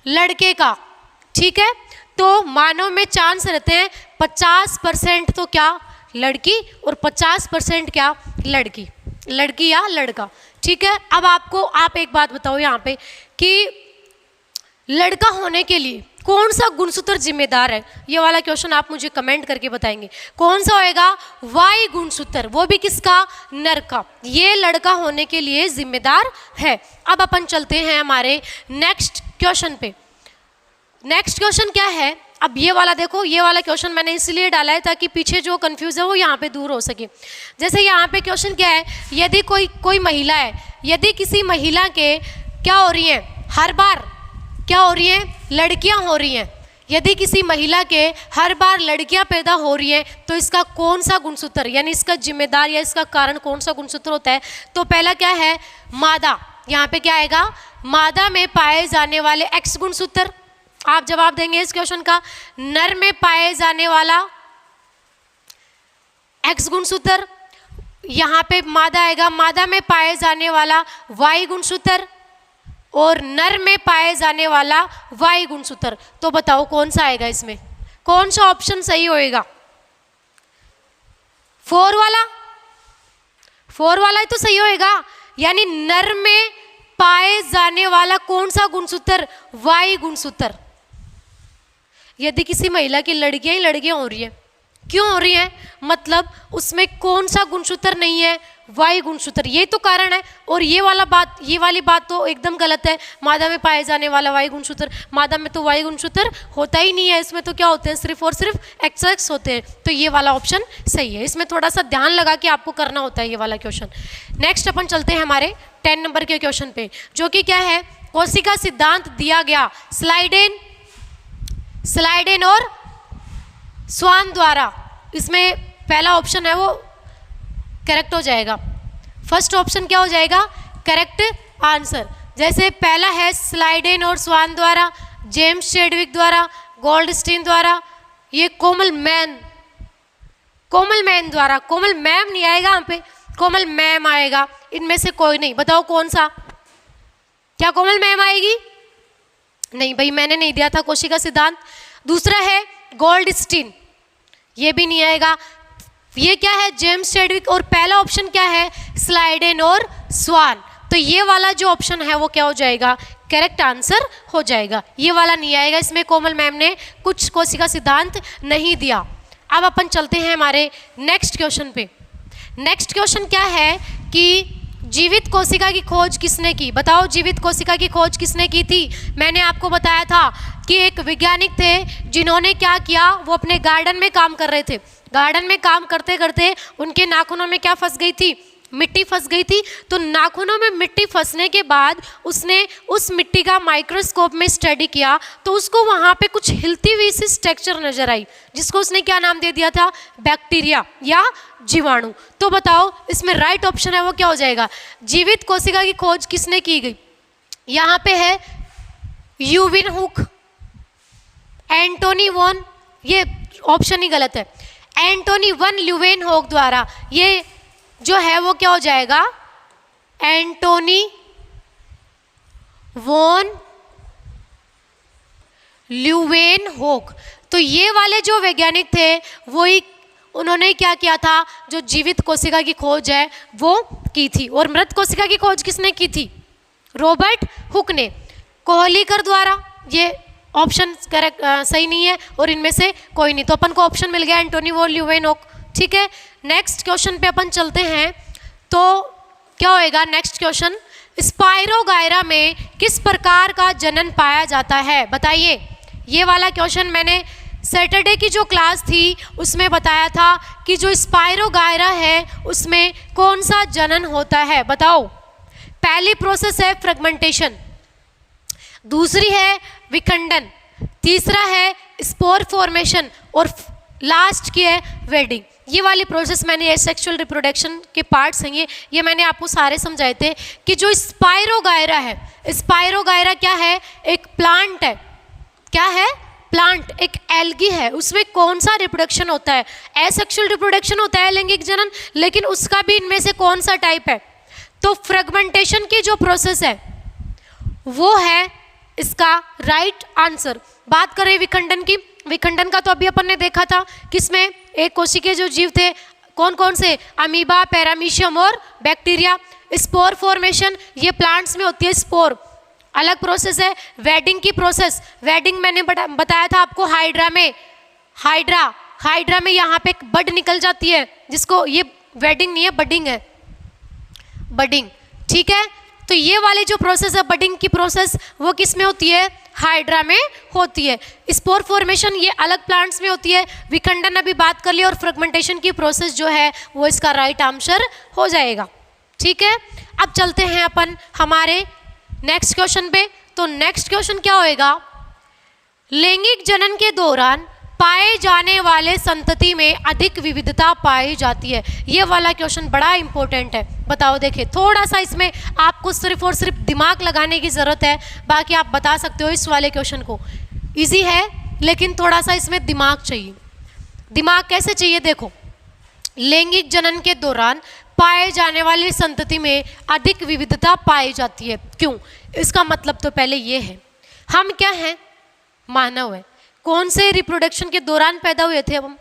लड़के का, ठीक है। तो मानव में चांस रहते हैं 50% तो क्या, लड़की, और 50% क्या, लड़की, लड़की या लड़का, ठीक है। अब आपको, आप एक बात बताओ यहाँ पे कि लड़का होने के लिए कौन सा गुणसूत्र जिम्मेदार है, ये वाला क्वेश्चन आप मुझे कमेंट करके बताएंगे। कौन सा होएगा, Y गुणसूत्र, वो भी किसका, नर का, ये लड़का होने के लिए जिम्मेदार है। अब अपन चलते हैं हमारे नेक्स्ट क्वेश्चन पे। नेक्स्ट क्वेश्चन क्या है, अब ये वाला देखो, ये वाला क्वेश्चन मैंने इसलिए डाला है ताकि पीछे जो कंफ्यूज है वो यहाँ पे दूर हो सके। जैसे यहाँ पे क्वेश्चन क्या है, यदि कोई महिला है, यदि किसी महिला के क्या हो रही है, हर बार क्या हो रही हैं, लड़कियां हो रही हैं, यदि किसी महिला के हर बार लड़कियां पैदा हो रही हैं, तो इसका कौन सा गुणसूत्र, यानी इसका जिम्मेदार या इसका कारण कौन सा गुणसूत्र होता है, तो पहला क्या है, मादा, यहाँ पे क्या आएगा, मादा में पाए जाने वाले X गुणसूत्र। आप जवाब देंगे इस क्वेश्चन का, नर में पाए जाने वाला X गुणसूत्र, यहाँ पे मादा आएगा, मादा में पाए जाने वाला Y गुणसूत्र, और नर में पाए जाने वाला Y गुणसूत्र। तो बताओ कौन सा आएगा, इसमें कौन सा ऑप्शन सही होएगा, 4 वाला, 4 वाला ही तो सही होएगा। यानी नर में पाए जाने वाला कौन सा गुणसूत्र, Y गुणसूत्र। यदि किसी महिला की लड़कियां ही लड़कियां हो रही है, क्यों हो रही है, मतलब उसमें कौन सा गुणसूत्र नहीं है, Y गुणसूत्र, ये तो कारण है। और ये वाली बात तो एकदम गलत है, मादा में पाए जाने वाला Y गुणसूत्र, मादा में तो Y गुणसूत्र होता ही नहीं है, इसमें तो क्या होते हैं, सिर्फ और सिर्फ XX होते हैं। तो ये वाला ऑप्शन सही है, इसमें थोड़ा सा ध्यान लगा के आपको करना होता है ये वाला क्वेश्चन। नेक्स्ट अपन चलते हैं हमारे 10 नंबर के क्वेश्चन पे, जो कि क्या है, कोशिका सिद्धांत दिया गया स्लाइडेन और स्वान द्वारा। इसमें पहला ऑप्शन है वो करेक्ट हो जाएगा, फर्स्ट ऑप्शन क्या हो जाएगा, करेक्ट आंसर। जैसे पहला है स्लाइडेन और स्वान द्वारा, जेम्स चैडविक द्वारा, गोल्डस्टीन द्वारा, ये कोमल मैन द्वारा, कोमल मैम नहीं आएगा यहाँ पे, कोमल मैम आएगा। इनमें से कोई नहीं, बताओ कौन सा, क्या कोमल मैम आएगी, नहीं भाई, मैंने नहीं दिया था कोशिका सिद्धांत। दूसरा है गोल्डस्टीन, ये भी नहीं आएगा। ये क्या है, जेम्स चैडविक, और पहला ऑप्शन क्या है, स्लाइडेन और स्वान। तो ये वाला जो ऑप्शन है वो क्या हो जाएगा, करेक्ट आंसर हो जाएगा, ये वाला नहीं आएगा, इसमें कोमल मैम ने कुछ कोशिका सिद्धांत नहीं दिया। अब अपन चलते हैं हमारे नेक्स्ट क्वेश्चन पे। नेक्स्ट क्वेश्चन क्या है कि जीवित कोशिका की खोज किसने की, बताओ जीवित कोशिका की खोज किसने की थी। मैंने आपको बताया था कि एक वैज्ञानिक थे जिन्होंने क्या किया, वो अपने गार्डन में काम कर रहे थे, गार्डन में काम करते करते उनके नाखूनों में क्या फंस गई थी, मिट्टी फंस गई थी। तो नाखूनों में मिट्टी फंसने के बाद उसने उस मिट्टी का माइक्रोस्कोप में स्टडी किया तो उसको वहाँ पे कुछ हिलती हुई सी स्ट्रक्चर नजर आई, जिसको उसने क्या नाम दे दिया था, बैक्टीरिया या जीवाणु। तो बताओ इसमें राइट ऑप्शन है वो क्या हो जाएगा। जीवित कोशिका की खोज किसने की गई, यहाँ पे है यूविन हुक, एंटोनी वॉन, ये ऑप्शन ही गलत है, एंटोनी वन ल्यूवेनहोक द्वारा, ये जो है वो क्या हो जाएगा, एंटोनी वॉन ल्यूवेनहोक। तो ये वाले जो वैज्ञानिक थे वही उन्होंने क्या किया था, जो जीवित कोशिका की खोज है वो की थी। और मृत कोशिका की खोज किसने की थी, रॉबर्ट हुक ने। कोहलीकर द्वारा, ये ऑप्शन करेक्ट सही नहीं है और इनमें से कोई नहीं, तो अपन को ऑप्शन मिल गया एंटोनी वॉन ल्यूवेनहोक। ठीक है, नेक्स्ट क्वेश्चन पे अपन चलते हैं। तो क्या होएगा नेक्स्ट क्वेश्चन, स्पाइरोगायरा में किस प्रकार का जनन पाया जाता है, बताइए। ये वाला क्वेश्चन मैंने सैटरडे की जो क्लास थी उसमें बताया था कि जो स्पाइरोगायरा है उसमें कौन सा जनन होता है, बताओ। पहली प्रोसेस है फ्रेगमेंटेशन, दूसरी है विखंडन, तीसरा है स्पोर फॉर्मेशन और लास्ट की है वेडिंग। ये वाली प्रोसेस मैंने सेक्सुअल रिप्रोडक्शन के पार्ट्स हैं ये मैंने आपको सारे समझाए थे कि जो स्पाइरोगायरा है, स्पाइरोगायरा क्या है, एक प्लांट है, क्या है, प्लांट, एक एल्गी है, उसमें कौन सा रिप्रोडक्शन होता है, एसेक्सुअल रिप्रोडक्शन होता है, लैंगिक जनन, लेकिन उसका भी इनमें से कौन सा टाइप है। तो फ्रेगमेंटेशन की जो प्रोसेस है वो है इसका राइट आंसर। बात करें विखंडन की, विखंडन का तो अभी अपन ने देखा था, किसमें, एक कोशिकीय जो जीव थे कौन कौन से, अमीबा, पैरामीशियम और बैक्टीरिया। स्पोर फॉर्मेशन ये प्लांट्स में होती है, स्पोर अलग प्रोसेस है। वेडिंग की प्रोसेस, वेडिंग मैंने बताया था आपको हाइड्रा में, हाइड्रा में यहाँ पे एक बड निकल जाती है, जिसको ये वेडिंग नहीं है बडिंग है, बडिंग। ठीक है, तो ये वाली जो प्रोसेस है बडिंग की प्रोसेस वो किस में होती है, हाइड्रा में होती है। स्पोर फॉर्मेशन ये अलग प्लांट्स में होती है, विखंडन अभी बात कर लिया, और फ्रेगमेंटेशन की प्रोसेस जो है वो इसका राइट आंसर हो जाएगा। ठीक है, अब चलते हैं अपन हमारे नेक्स्ट क्वेश्चन पे। तो नेक्स्ट क्वेश्चन क्या होएगा, लैंगिक जनन के दौरान पाए जाने वाले संतति में अधिक विविधता पाई जाती है। ये वाला क्वेश्चन बड़ा इंपॉर्टेंट है, बताओ। देखिए थोड़ा सा इसमें आपको सिर्फ और सिर्फ दिमाग लगाने की ज़रूरत है, बाकी आप बता सकते हो इस वाले क्वेश्चन को। इजी है लेकिन थोड़ा सा इसमें दिमाग चाहिए। दिमाग कैसे चाहिए, देखो, लैंगिक जनन के दौरान पाए जाने वाली संतति में अधिक विविधता पाई जाती है, क्यों, इसका मतलब तो पहले ये है, हम क्या हैं, मानव है। कौन से रिप्रोडक्शन के दौरान पैदा हुए थे हम,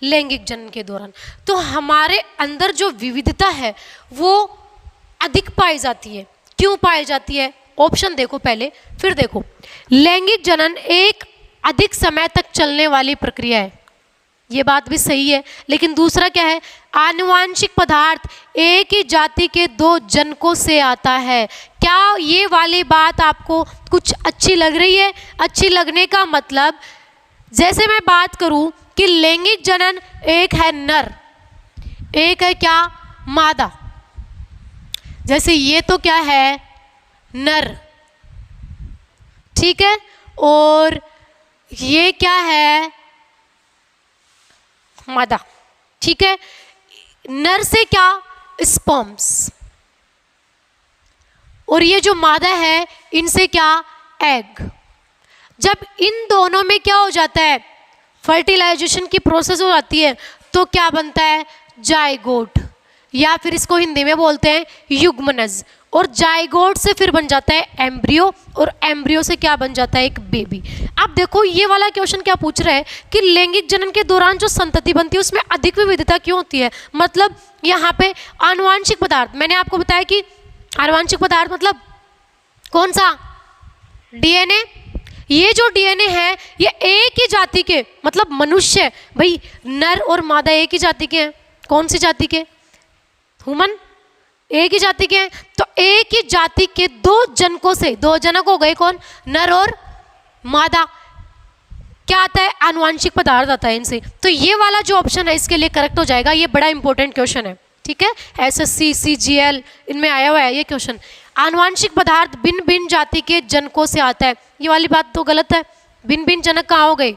लैंगिक जनन के दौरान। तो हमारे अंदर जो विविधता है वो अधिक पाई जाती है। क्यों पाई जाती है, ऑप्शन देखो पहले फिर देखो। लैंगिक जनन एक अधिक समय तक चलने वाली प्रक्रिया है, ये बात भी सही है, लेकिन दूसरा क्या है, आनुवांशिक पदार्थ एक ही जाति के दो जनकों से आता है। क्या ये वाली बात आपको कुछ अच्छी लग रही है? अच्छी लगने का मतलब, जैसे मैं बात करूं कि लैंगिक जनन एक है नर, एक है क्या, मादा। जैसे ये तो क्या है, नर, ठीक है, और ये क्या है, मादा, ठीक है। नर से क्या, स्पर्म्स, और ये जो मादा है इनसे क्या, एग। जब इन दोनों में क्या हो जाता है, फर्टिलाइजेशन की प्रोसेस हो जाती है, तो क्या बनता है, जाइगोट, या फिर इसको हिंदी में बोलते हैं युग्मनज। और जाइगोट से फिर बन जाता है एम्ब्रियो, और एम्ब्रियो से क्या बन जाता है, एक बेबी। अब देखो ये वाला क्वेश्चन क्या पूछ रहा है कि लैंगिक जनन के दौरान जो संतति बनती है उसमें अधिक विविधता क्यों होती है। मतलब यहाँ पे आनुवांशिक पदार्थ, मैंने आपको बताया कि आनुवांशिक पदार्थ मतलब कौन सा, डीएनए। ये जो डीएनए है ये एक ही जाति के, मतलब मनुष्य, भाई नर और मादा एक ही जाति के हैं। कौन सी जाति के, ह्यूमन, एक ही जाति के हैं। तो एक ही जाति के दो जनकों से, दो जनक हो गए कौन, नर और मादा, क्या आता है, आनुवांशिक पदार्थ आता है इनसे। तो ये वाला जो ऑप्शन है इसके लिए करेक्ट हो जाएगा। ये बड़ा इंपॉर्टेंट क्वेश्चन है, ठीक है, SSC CGL इनमें आया हुआ है ये क्वेश्चन। आनुवांशिक पदार्थ भिन्न भिन्न जाति के जनकों से आता है, ये वाली बात तो गलत है। भिन्न भिन्न जनक कहाँ हो गए,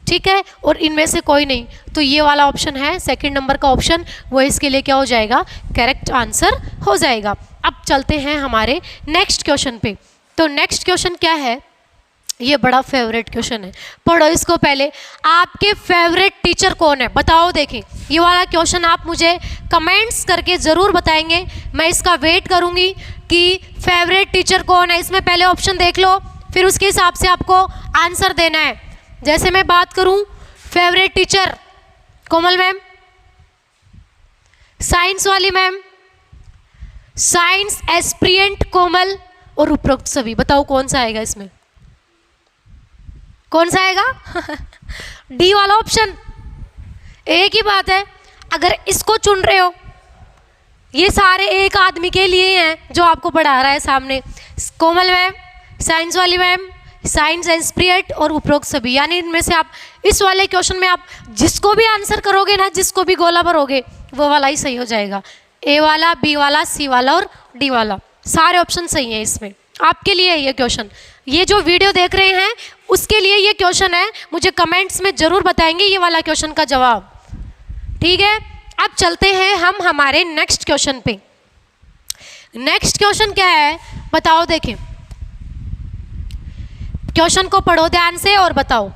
ठीक है, और इनमें से कोई नहीं। तो ये वाला ऑप्शन है सेकंड नंबर का ऑप्शन, वो इसके लिए क्या हो जाएगा, करेक्ट आंसर हो जाएगा। अब चलते हैं हमारे नेक्स्ट क्वेश्चन पे। तो नेक्स्ट क्वेश्चन क्या है, ये बड़ा फेवरेट क्वेश्चन है, पढ़ो इसको पहले। आपके फेवरेट टीचर कौन है बताओ। देखें ये वाला क्वेश्चन आप मुझे कमेंट्स करके ज़रूर बताएंगे, मैं इसका वेट करूँगी कि फेवरेट टीचर कौन है। इसमें पहले ऑप्शन देख लो, फिर उसके हिसाब से आपको आंसर देना है। जैसे मैं बात करूं फेवरेट टीचर, कोमल मैम, साइंस वाली मैम, साइंस एस्पिरेंट कोमल और उपरोक्त सभी, बताओ कौन सा आएगा इसमें, कौन सा आएगा डी वाला ऑप्शन। एक ही बात है, अगर इसको चुन रहे हो, ये सारे एक आदमी के लिए हैं जो आपको पढ़ा रहा है सामने, कोमल मैम, साइंस वाली मैम, साइंस एस्पिरेंट और उपरोक्त सभी, यानी इनमें से आप इस वाले क्वेश्चन में आप जिसको भी आंसर करोगे ना, जिसको भी गोला भरोगे वो वाला ही सही हो जाएगा। ए वाला, बी वाला, सी वाला और डी वाला, सारे ऑप्शन सही हैं इसमें। आपके लिए ये क्वेश्चन, ये जो वीडियो देख रहे हैं उसके लिए ये क्वेश्चन है, मुझे कमेंट्स में ज़रूर बताएंगे ये वाला क्वेश्चन का जवाब, ठीक है। अब चलते हैं हम हमारे नेक्स्ट क्वेश्चन पे। नेक्स्ट क्वेश्चन क्या है बताओ। देखें क्वेश्चन को पढ़ो ध्यान से और बताओ।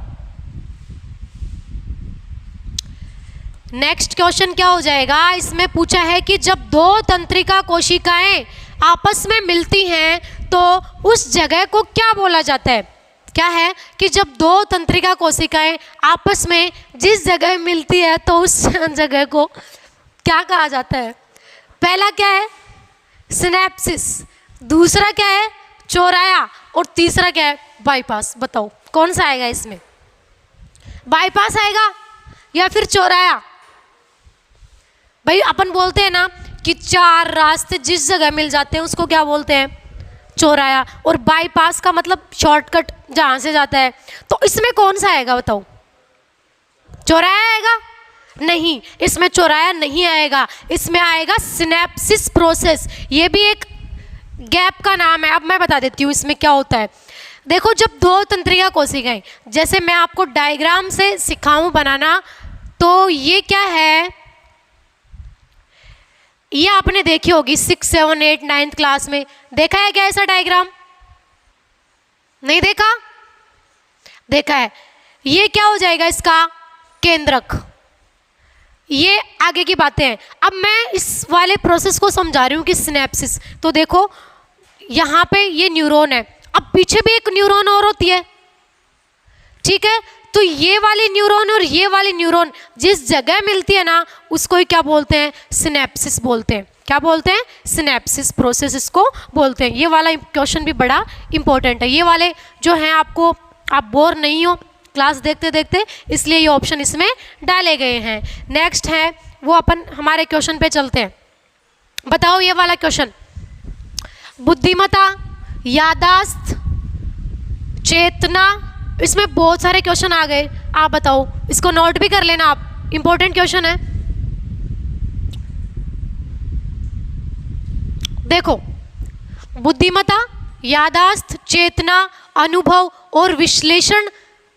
नेक्स्ट क्वेश्चन क्या हो जाएगा, इसमें पूछा है कि जब दो तंत्रिका कोशिकाएं आपस में मिलती हैं तो उस जगह को क्या बोला जाता है। क्या है कि जब दो तंत्रिका कोशिकाएं आपस में जिस जगह मिलती है तो उस जगह को क्या कहा जाता है। पहला क्या है, सिनेप्सिस, दूसरा क्या है, चौराया, और तीसरा क्या है, बाईपास। बताओ कौन सा आएगा इसमें, बाईपास आएगा या फिर चौराया। भाई अपन बोलते हैं ना कि चार रास्ते जिस जगह मिल जाते हैं उसको क्या बोलते हैं, चौराया, और बाईपास का मतलब शॉर्टकट जहाँ से जाता है। तो इसमें कौन सा आएगा बताओ, चौराया आएगा? नहीं, इसमें चौराया नहीं आएगा, इसमें आएगा सिनेप्सिस प्रोसेस। ये भी एक गैप का नाम है। अब मैं बता देती हूँ इसमें क्या होता है। देखो जब दो तंत्रिका कोशिकाएं, जैसे मैं आपको डायग्राम से सिखाऊं बनाना, तो ये क्या है, ये आपने देखी होगी 6, 7, 8, 9th क्लास में। देखा है क्या ऐसा डायग्राम? नहीं देखा? देखा है। ये क्या हो जाएगा इसका केंद्रक। ये आगे की बातें हैं। अब मैं इस वाले प्रोसेस को समझा रही हूँ कि सिनेप्सिस। तो देखो यहाँ पे ये न्यूरॉन है, अब पीछे भी एक न्यूरॉन और होती है, ठीक है। तो ये वाली न्यूरॉन और ये वाली न्यूरॉन जिस जगह मिलती है ना, उसको ही क्या बोलते हैं, सिनेप्सिस बोलते हैं। क्या बोलते हैं, सिनेप्सिस प्रोसेस इसको बोलते हैं। ये वाला क्वेश्चन भी बड़ा इंपॉर्टेंट है। ये वाले जो हैं आपको, आप बोर नहीं हो क्लास देखते देखते, इसलिए ये ऑप्शन इसमें डाले गए हैं। नेक्स्ट है वो अपन हमारे क्वेश्चन पे चलते हैं। बताओ ये वाला क्वेश्चन, बुद्धिमत्ता, यादाश्त, चेतना, इसमें बहुत सारे क्वेश्चन आ गए। आप बताओ, इसको नोट भी कर लेना आप, इंपॉर्टेंट क्वेश्चन है। देखो बुद्धिमत्ता, यादाश्त, चेतना, अनुभव और विश्लेषण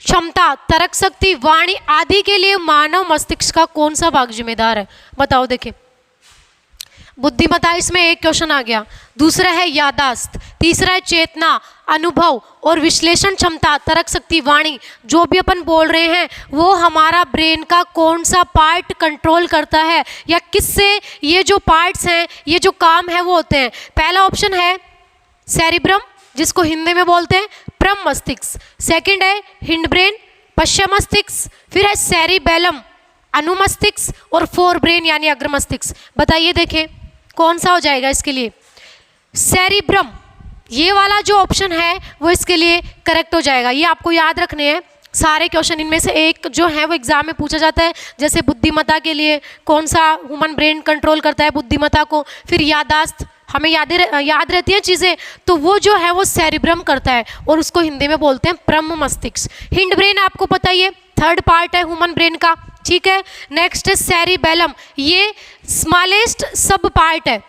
क्षमता, तर्क शक्ति, वाणी आदि के लिए मानव मस्तिष्क का कौन सा भाग जिम्मेदार है। बताओ। देखिए बुद्धिमत्ता, इसमें एक क्वेश्चन आ गया। दूसरा है यादाश्त, तीसरा है चेतना, अनुभव और विश्लेषण क्षमता, तर्क शक्ति, वाणी। जो भी अपन बोल रहे हैं वो हमारा ब्रेन का कौन सा पार्ट कंट्रोल करता है, या किससे ये जो पार्ट्स हैं, ये जो काम है वो होते हैं। पहला ऑप्शन है सेरिब्रम, जिसको हिंदी में बोलते हैं प्रम मस्तिष्क। सेकंड है हिंड ब्रेन, पश्चिम मस्तिष्क। फिर है सेरिबेलम, अनुमस्तिष्क, और फोर ब्रेन यानी अग्र मस्तिष्क। बताइए देखें कौन सा हो जाएगा इसके लिए, सेरिब्रम। ये वाला जो ऑप्शन है वो इसके लिए करेक्ट हो जाएगा। ये आपको याद रखने हैं सारे क्वेश्चन, इनमें से एक जो है वो एग्जाम में पूछा जाता है। जैसे बुद्धिमत्ता के लिए कौन सा ह्यूमन ब्रेन कंट्रोल करता है बुद्धिमत्ता को, फिर यादाश्त हमें याद रहती हैं चीज़ें, तो वो जो है वो सेरिब्रम करता है और उसको हिंदी में बोलते हैं ब्रह्म मस्तिष्क। हिंड ब्रेन आपको पता ही है, थर्ड पार्ट है ह्यूमन ब्रेन का, ठीक है। नेक्स्ट है सेरिबेलम, ये स्मॉलेस्ट सब पार्ट है,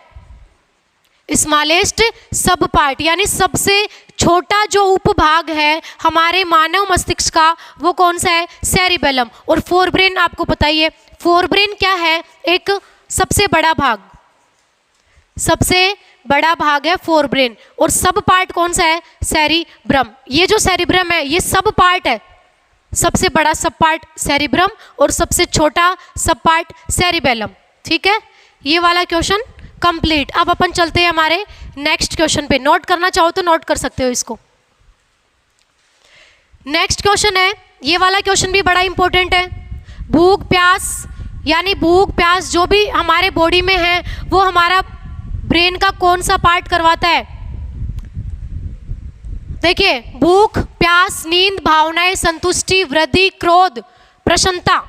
स्मॉलेस्ट सब पार्ट यानी सबसे छोटा जो उपभाग है हमारे मानव मस्तिष्क का, वो कौन सा है, सेरिबेलम। और फोर ब्रेन आपको पता ही है, फोर ब्रेन क्या है, एक सबसे बड़ा भाग, सबसे बड़ा भाग है फोर ब्रेन। और सब पार्ट कौन सा है, सेरिब्रम। ये जो सेरिब्रम है ये सब पार्ट है, सबसे बड़ा सब पार्ट सेरिब्रम और सबसे छोटा सब पार्ट सेरिबेलम, ठीक है। ये वाला क्वेश्चन कंप्लीट। अब अपन चलते हैं हमारे नेक्स्ट क्वेश्चन पे, नोट करना चाहो तो नोट कर सकते हो इसको। नेक्स्ट क्वेश्चन है, ये वाला क्वेश्चन भी बड़ा इंपॉर्टेंट है। भूख प्यास, यानी भूख प्यास जो भी हमारे बॉडी में है वो हमारा ब्रेन का कौन सा पार्ट करवाता है। देखिए, भूख प्यास, नींद, भावनाएं, संतुष्टि, वृद्धि, क्रोध, प्रसन्नता,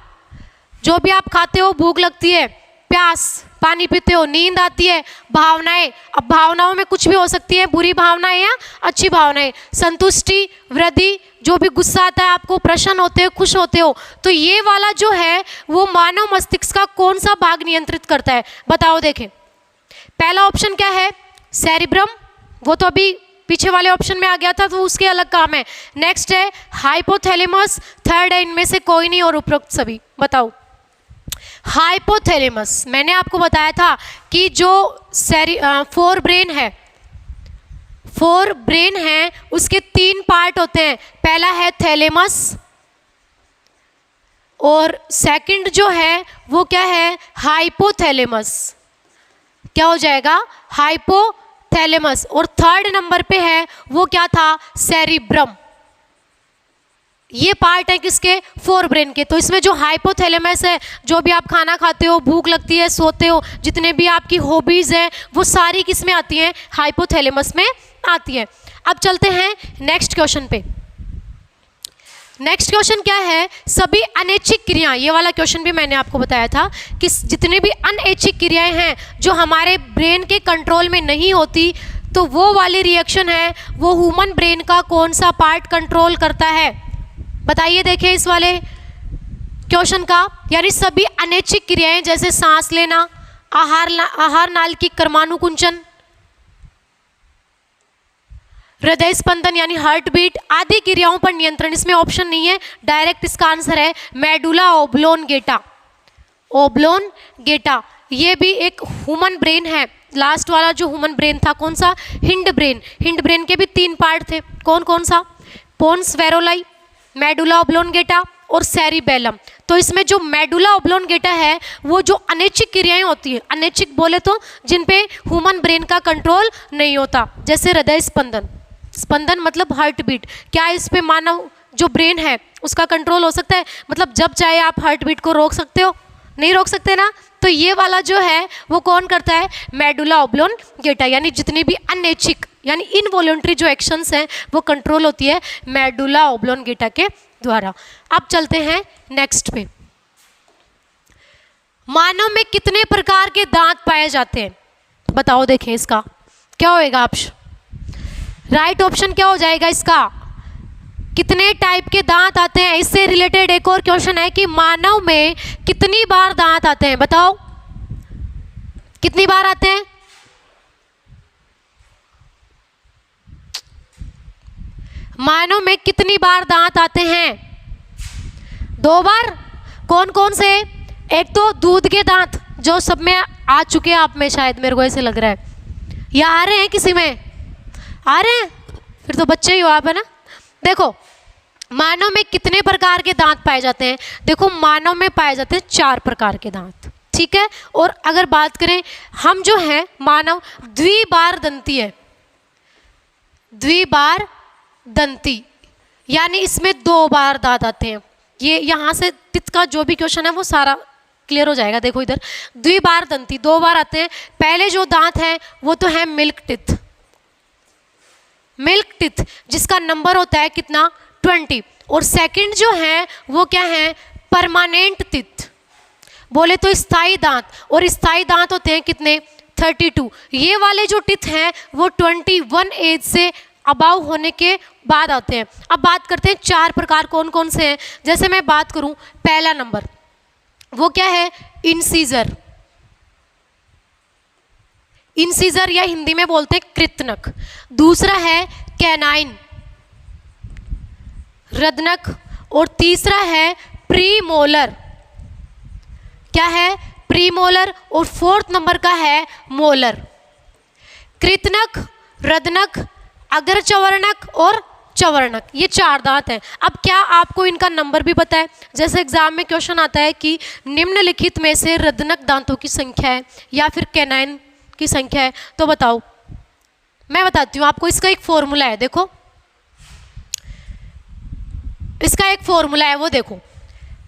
जो भी आप खाते हो, भूख लगती है, प्यास पानी पीते हो, नींद आती है, भावनाएं, अब भावनाओं में कुछ भी हो सकती है, बुरी भावनाएं या अच्छी भावनाएं, संतुष्टि, वृद्धि, जो भी गुस्सा आता है आपको, प्रसन्न होते हो, खुश होते हो, तो ये वाला जो है वो मानव मस्तिष्क का कौन सा भाग नियंत्रित करता है, बताओ। देखें, पहला ऑप्शन क्या है, सेरिब्रम, वो तो अभी पीछे वाले ऑप्शन में आ गया था, तो उसके अलग काम है। नेक्स्ट है हाइपोथैलेमस, थर्ड है इनमें से कोई नहीं और उपरोक्त सभी, बताओ। हाइपोथैलेमस, मैंने आपको बताया था कि जो फोर ब्रेन है, फोर ब्रेन है उसके तीन पार्ट होते हैं, पहला है थैलेमस और सेकंड जो है वो क्या है, हाइपोथैलेमस, क्या हो जाएगा, हाइपोथैलेमस, और थर्ड नंबर पे है वो क्या था, सेरिब्रम। ये पार्ट है किसके, फोर ब्रेन के। तो इसमें जो हाइपोथैलेमस है, जो भी आप खाना खाते हो, भूख लगती है, सोते हो, जितने भी आपकी हॉबीज हैं वो सारी किस में आती हैं, हाइपोथैलेमस में आती है। अब चलते हैं नेक्स्ट क्वेश्चन पे। नेक्स्ट क्वेश्चन क्या है, सभी अनैच्छिक क्रियाएं, ये वाला क्वेश्चन भी मैंने आपको बताया था कि जितने भी अनैच्छिक क्रियाएं हैं जो हमारे ब्रेन के कंट्रोल में नहीं होती, तो वो वाली रिएक्शन है वो ह्यूमन ब्रेन का कौन सा पार्ट कंट्रोल करता है, बताइए। देखिए इस वाले क्वेश्चन का, यानी सभी अनैच्छिक क्रियाएं जैसे सांस लेना, आहार नाल की कर्मानुकुंचन, हृदय स्पंदन यानी हार्ट बीट आदि क्रियाओं पर नियंत्रण, इसमें ऑप्शन नहीं है, डायरेक्ट इसका आंसर है मेडुला ओब्लोंगेटा। ओब्लोंगेटा ये भी एक ह्यूमन ब्रेन है। लास्ट वाला जो ह्यूमन ब्रेन था कौन सा, हिंड ब्रेन। हिंड ब्रेन के भी तीन पार्ट थे, कौन कौन सा, पोन्स वेरोलाई, मेडुला ओब्लोंगेटा और सेरिबेलम। तो इसमें जो मेडुला ओब्लोंगेटा है वो जो अनैच्छिक क्रियाएं होती है, अनैच्छिक बोले तो जिन पे ह्यूमन ब्रेन का कंट्रोल नहीं होता, जैसे हृदय स्पंदन, स्पंदन मतलब हार्ट बीट, क्या इस पे मानव जो ब्रेन है उसका कंट्रोल हो सकता है, मतलब जब चाहे आप हार्ट बीट को रोक सकते हो, नहीं रोक सकते ना। तो ये वाला जो है वो कौन करता है, मेडुला ओब्लोंगेटा, यानी जितनी भी अनैच्छिक यानी इनवॉलंटरी जो एक्शंस हैं वो कंट्रोल होती है मेडुला ओब्लोंगेटा के द्वारा। अब चलते हैं नेक्स्ट पे। मानव में कितने प्रकार के दांत पाए जाते हैं, बताओ। देखें इसका क्या होएगा ऑप्शन, राइट ऑप्शन क्या हो जाएगा इसका, कितने टाइप के दांत आते हैं। इससे रिलेटेड एक और क्वेश्चन है कि मानव में कितनी बार दांत आते हैं, बताओ कितनी बार आते हैं। मानव में कितनी बार दांत आते हैं, 2 बार। कौन कौन से, एक तो दूध के दांत जो सब में आ चुके हैं आप में, शायद मेरे को ऐसे लग रहा है, या आ रहे हैं किसी में, आ रहे हैं, फिर तो बच्चे ही हो आप, है ना। देखो मानव में कितने प्रकार के दांत पाए जाते हैं, देखो मानव में पाए जाते हैं 4 प्रकार के दांत, ठीक है। और अगर बात करें हम जो है मानव द्विबार दंती है, द्विबार दंती यानी इसमें 2 बार दांत आते हैं। ये यहाँ से टिथ का जो भी क्वेश्चन है वो सारा क्लियर हो जाएगा। देखो इधर द्विबार दंती 2 बार आते हैं। पहले जो दांत है वो तो है मिल्क टिथ, मिल्क टिथ जिसका नंबर होता है कितना 20, और सेकंड जो है वो क्या है परमानेंट टिथ, बोले तो स्थायी दांत, और स्थायी दांत होते हैं कितने 32। ये वाले जो टिथ हैं वो 21 एज से अबाव होने के बाद आते हैं। अब बात करते हैं 4 प्रकार कौन कौन से हैं। जैसे मैं बात करूं, पहला नंबर वो क्या है, इंसीजर। इंसीजर या हिंदी में बोलते हैं कृतनक। दूसरा है कैनाइन, रदनक। और तीसरा है प्रीमोलर, क्या है, प्रीमोलर। और 4th नंबर का है मोलर। कृतनक, रदनक, अग्रचवर्णक और चवर्णक, ये 4 दांत हैं। अब क्या आपको इनका नंबर भी पता है? जैसे एग्जाम में क्वेश्चन आता है कि निम्नलिखित में से रदनक दांतों की संख्या है या फिर कैनाइन की संख्या है, तो बताओ। मैं बताती हूँ आपको, इसका एक फॉर्मूला है, देखो इसका एक फॉर्मूला है, वो देखो।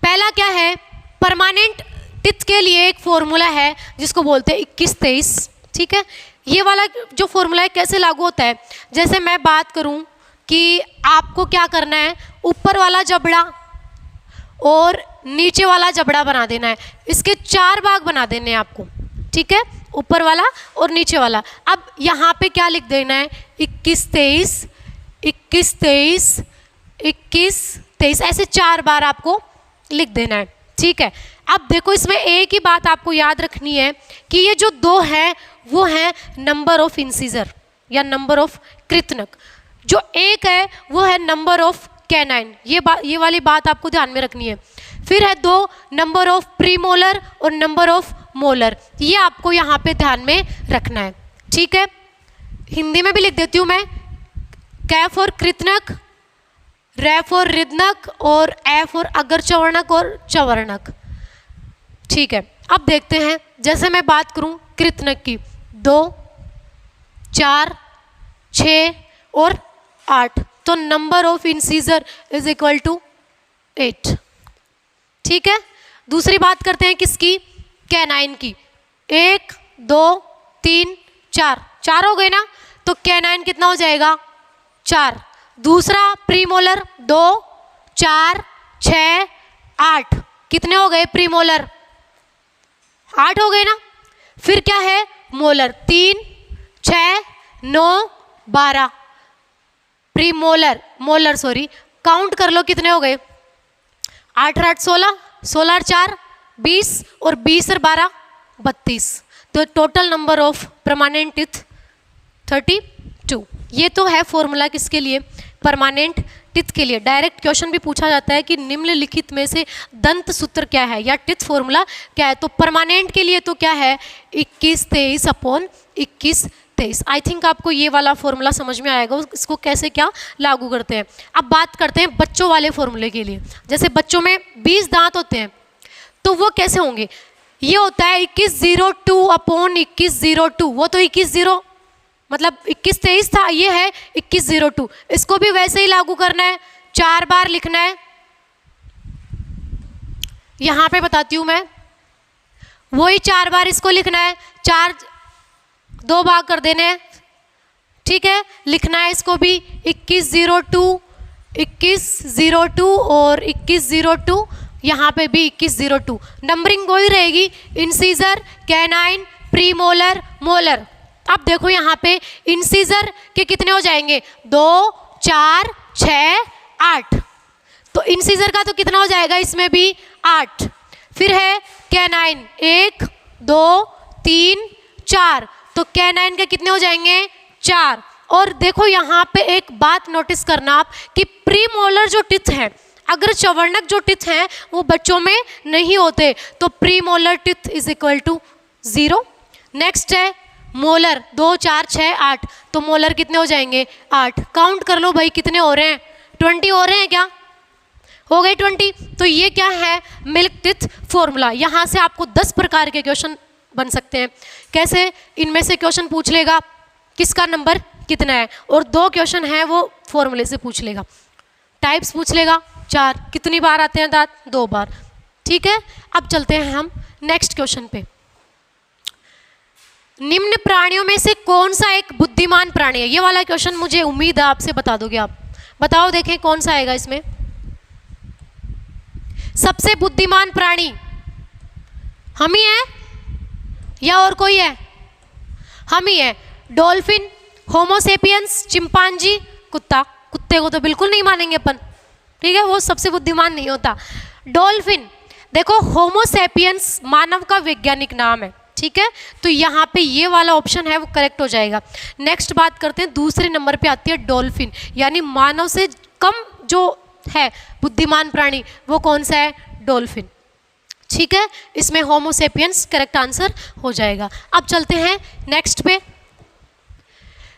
पहला क्या है, परमानेंट टिथ के लिए एक फॉर्मूला है जिसको बोलते हैं 21-23, ठीक है। ये वाला जो फॉर्मूला है कैसे लागू होता है, जैसे मैं बात करूं कि आपको क्या करना है, ऊपर वाला जबड़ा और नीचे वाला जबड़ा बना देना है। इसके 4 भाग बना देने हैं आपको, ठीक है, ऊपर वाला और नीचे वाला। अब यहाँ पे क्या लिख देना है, 21-23, 21-23, 21-23, ऐसे 4 बार आपको लिख देना है, ठीक है। अब देखो इसमें एक ही बात आपको याद रखनी है कि ये जो 2 हैं वो है नंबर ऑफ इंसीजर या नंबर ऑफ कृतनक, जो 1 है वो है नंबर ऑफ कैनाइन। ये वाली बात आपको ध्यान में रखनी है। फिर है 2 नंबर ऑफ प्रीमोलर और नंबर ऑफ मोलर, ये आपको यहाँ पे ध्यान में रखना है, ठीक है। हिंदी में भी लिख देती हूँ मैं, कै फॉर कृतनक, रै फॉर रिदनक और ए फॉर अग्रचवर्णक और चवर्णक, ठीक है। अब देखते हैं, जैसे मैं बात करूं कृतनक की, 2, 4, 6 और 8, तो number of incisor is equal to 8, ठीक है। दूसरी बात करते हैं किसकी, कैनाइन की। 1, 2, 3, 4 हो गए ना, तो कैनाइन कितना हो जाएगा, 4। दूसरा प्रीमोलर, 2, 4, 6, 8, कितने हो गए प्रीमोलर, 8 हो गए ना। फिर क्या है molar, 3, 6, 9, 12 premolar, molar sorry, count कर लो कितने हो गए, 8 और 8 16, 16 और 4 20 और 20 और 12 32। तो total number of permanent teeth 32। ये तो है फॉर्मूला किसके लिए, परमानेंट टिथ के लिए। डायरेक्ट क्वेश्चन भी पूछा जाता है कि निम्नलिखित में से दंत सूत्र क्या है या टिथ फॉर्मूला क्या है, तो परमानेंट के लिए तो क्या है 21-23 अपॉन 21-23। आई थिंक आपको ये वाला फॉर्मूला समझ में आएगा, इसको कैसे क्या लागू करते हैं। अब बात करते हैं बच्चों वाले फॉर्मूले के लिए। जैसे बच्चों में 20 दांत होते हैं, तो वो कैसे होंगे, ये होता है 2102 अपॉन 2102, वो तो 21 मतलब 21-23 था, ये है 2102। इसको भी वैसे ही लागू करना है, 4 बार लिखना है। यहाँ पे बताती हूँ मैं, वही 4 बार इसको लिखना है, 4 2 भाग कर देने हैं, ठीक है। लिखना है इसको भी 2102, 2102 और 2102, यहाँ पे भी 2102। नंबरिंग वही रहेगी, इंसीजर, कैनाइन, प्रीमोलर, मोलर। अब देखो यहाँ पे इंसीजर के कितने हो जाएंगे, 2, 4, 6, 8, तो इंसीजर का तो कितना हो जाएगा इसमें भी 8। फिर है कैनाइन, 1, 2, 3, 4, तो कैनाइन के कितने हो जाएंगे 4। और देखो यहाँ पे एक बात नोटिस करना आप कि प्रीमोलर जो टिथ है, अगर चवर्णक जो टिथ हैं वो बच्चों में नहीं होते, तो premolar teeth is equal to 0। Next है मोलर, 2, 4, 6, 8, तो मोलर कितने हो जाएंगे 8। काउंट कर लो भाई कितने हो रहे हैं, 20 हो रहे हैं क्या, हो गए 20। तो ये क्या है मिल्क टिथ फॉर्मूला। यहाँ से आपको 10 प्रकार के क्वेश्चन बन सकते हैं। कैसे, इनमें से क्वेश्चन पूछ लेगा किसका नंबर कितना है, और 2 क्वेश्चन है वो फॉर्मूले से पूछ लेगा। टाइप्स पूछ लेगा 4, कितनी बार आते हैं दांत, 2 बार, ठीक है। अब चलते हैं हम नेक्स्ट क्वेश्चन पे। निम्न प्राणियों में से कौन सा एक बुद्धिमान प्राणी है, ये वाला क्वेश्चन मुझे उम्मीद है आपसे बता दोगे आप। बताओ देखें कौन सा आएगा इसमें। सबसे बुद्धिमान प्राणी हम ही हैं या और कोई है, हम ही हैं। डॉल्फिन, होमोसेपियंस, चिंपांजी, कुत्ता। कुत्ते को तो बिल्कुल नहीं मानेंगे अपन, ठीक है, वो सबसे बुद्धिमान नहीं होता। डॉल्फिन, देखो होमोसेपियंस मानव का वैज्ञानिक नाम है, ठीक है, तो यहाँ पे ये वाला ऑप्शन है वो करेक्ट हो जाएगा। नेक्स्ट बात करते हैं, दूसरे नंबर पे आती है डॉल्फिन, यानी मानव से कम जो है बुद्धिमान प्राणी वो कौन सा है? डॉल्फिन, ठीक है, इसमें होमोसेपियंस करेक्ट आंसर हो जाएगा। अब चलते हैं नेक्स्ट पे।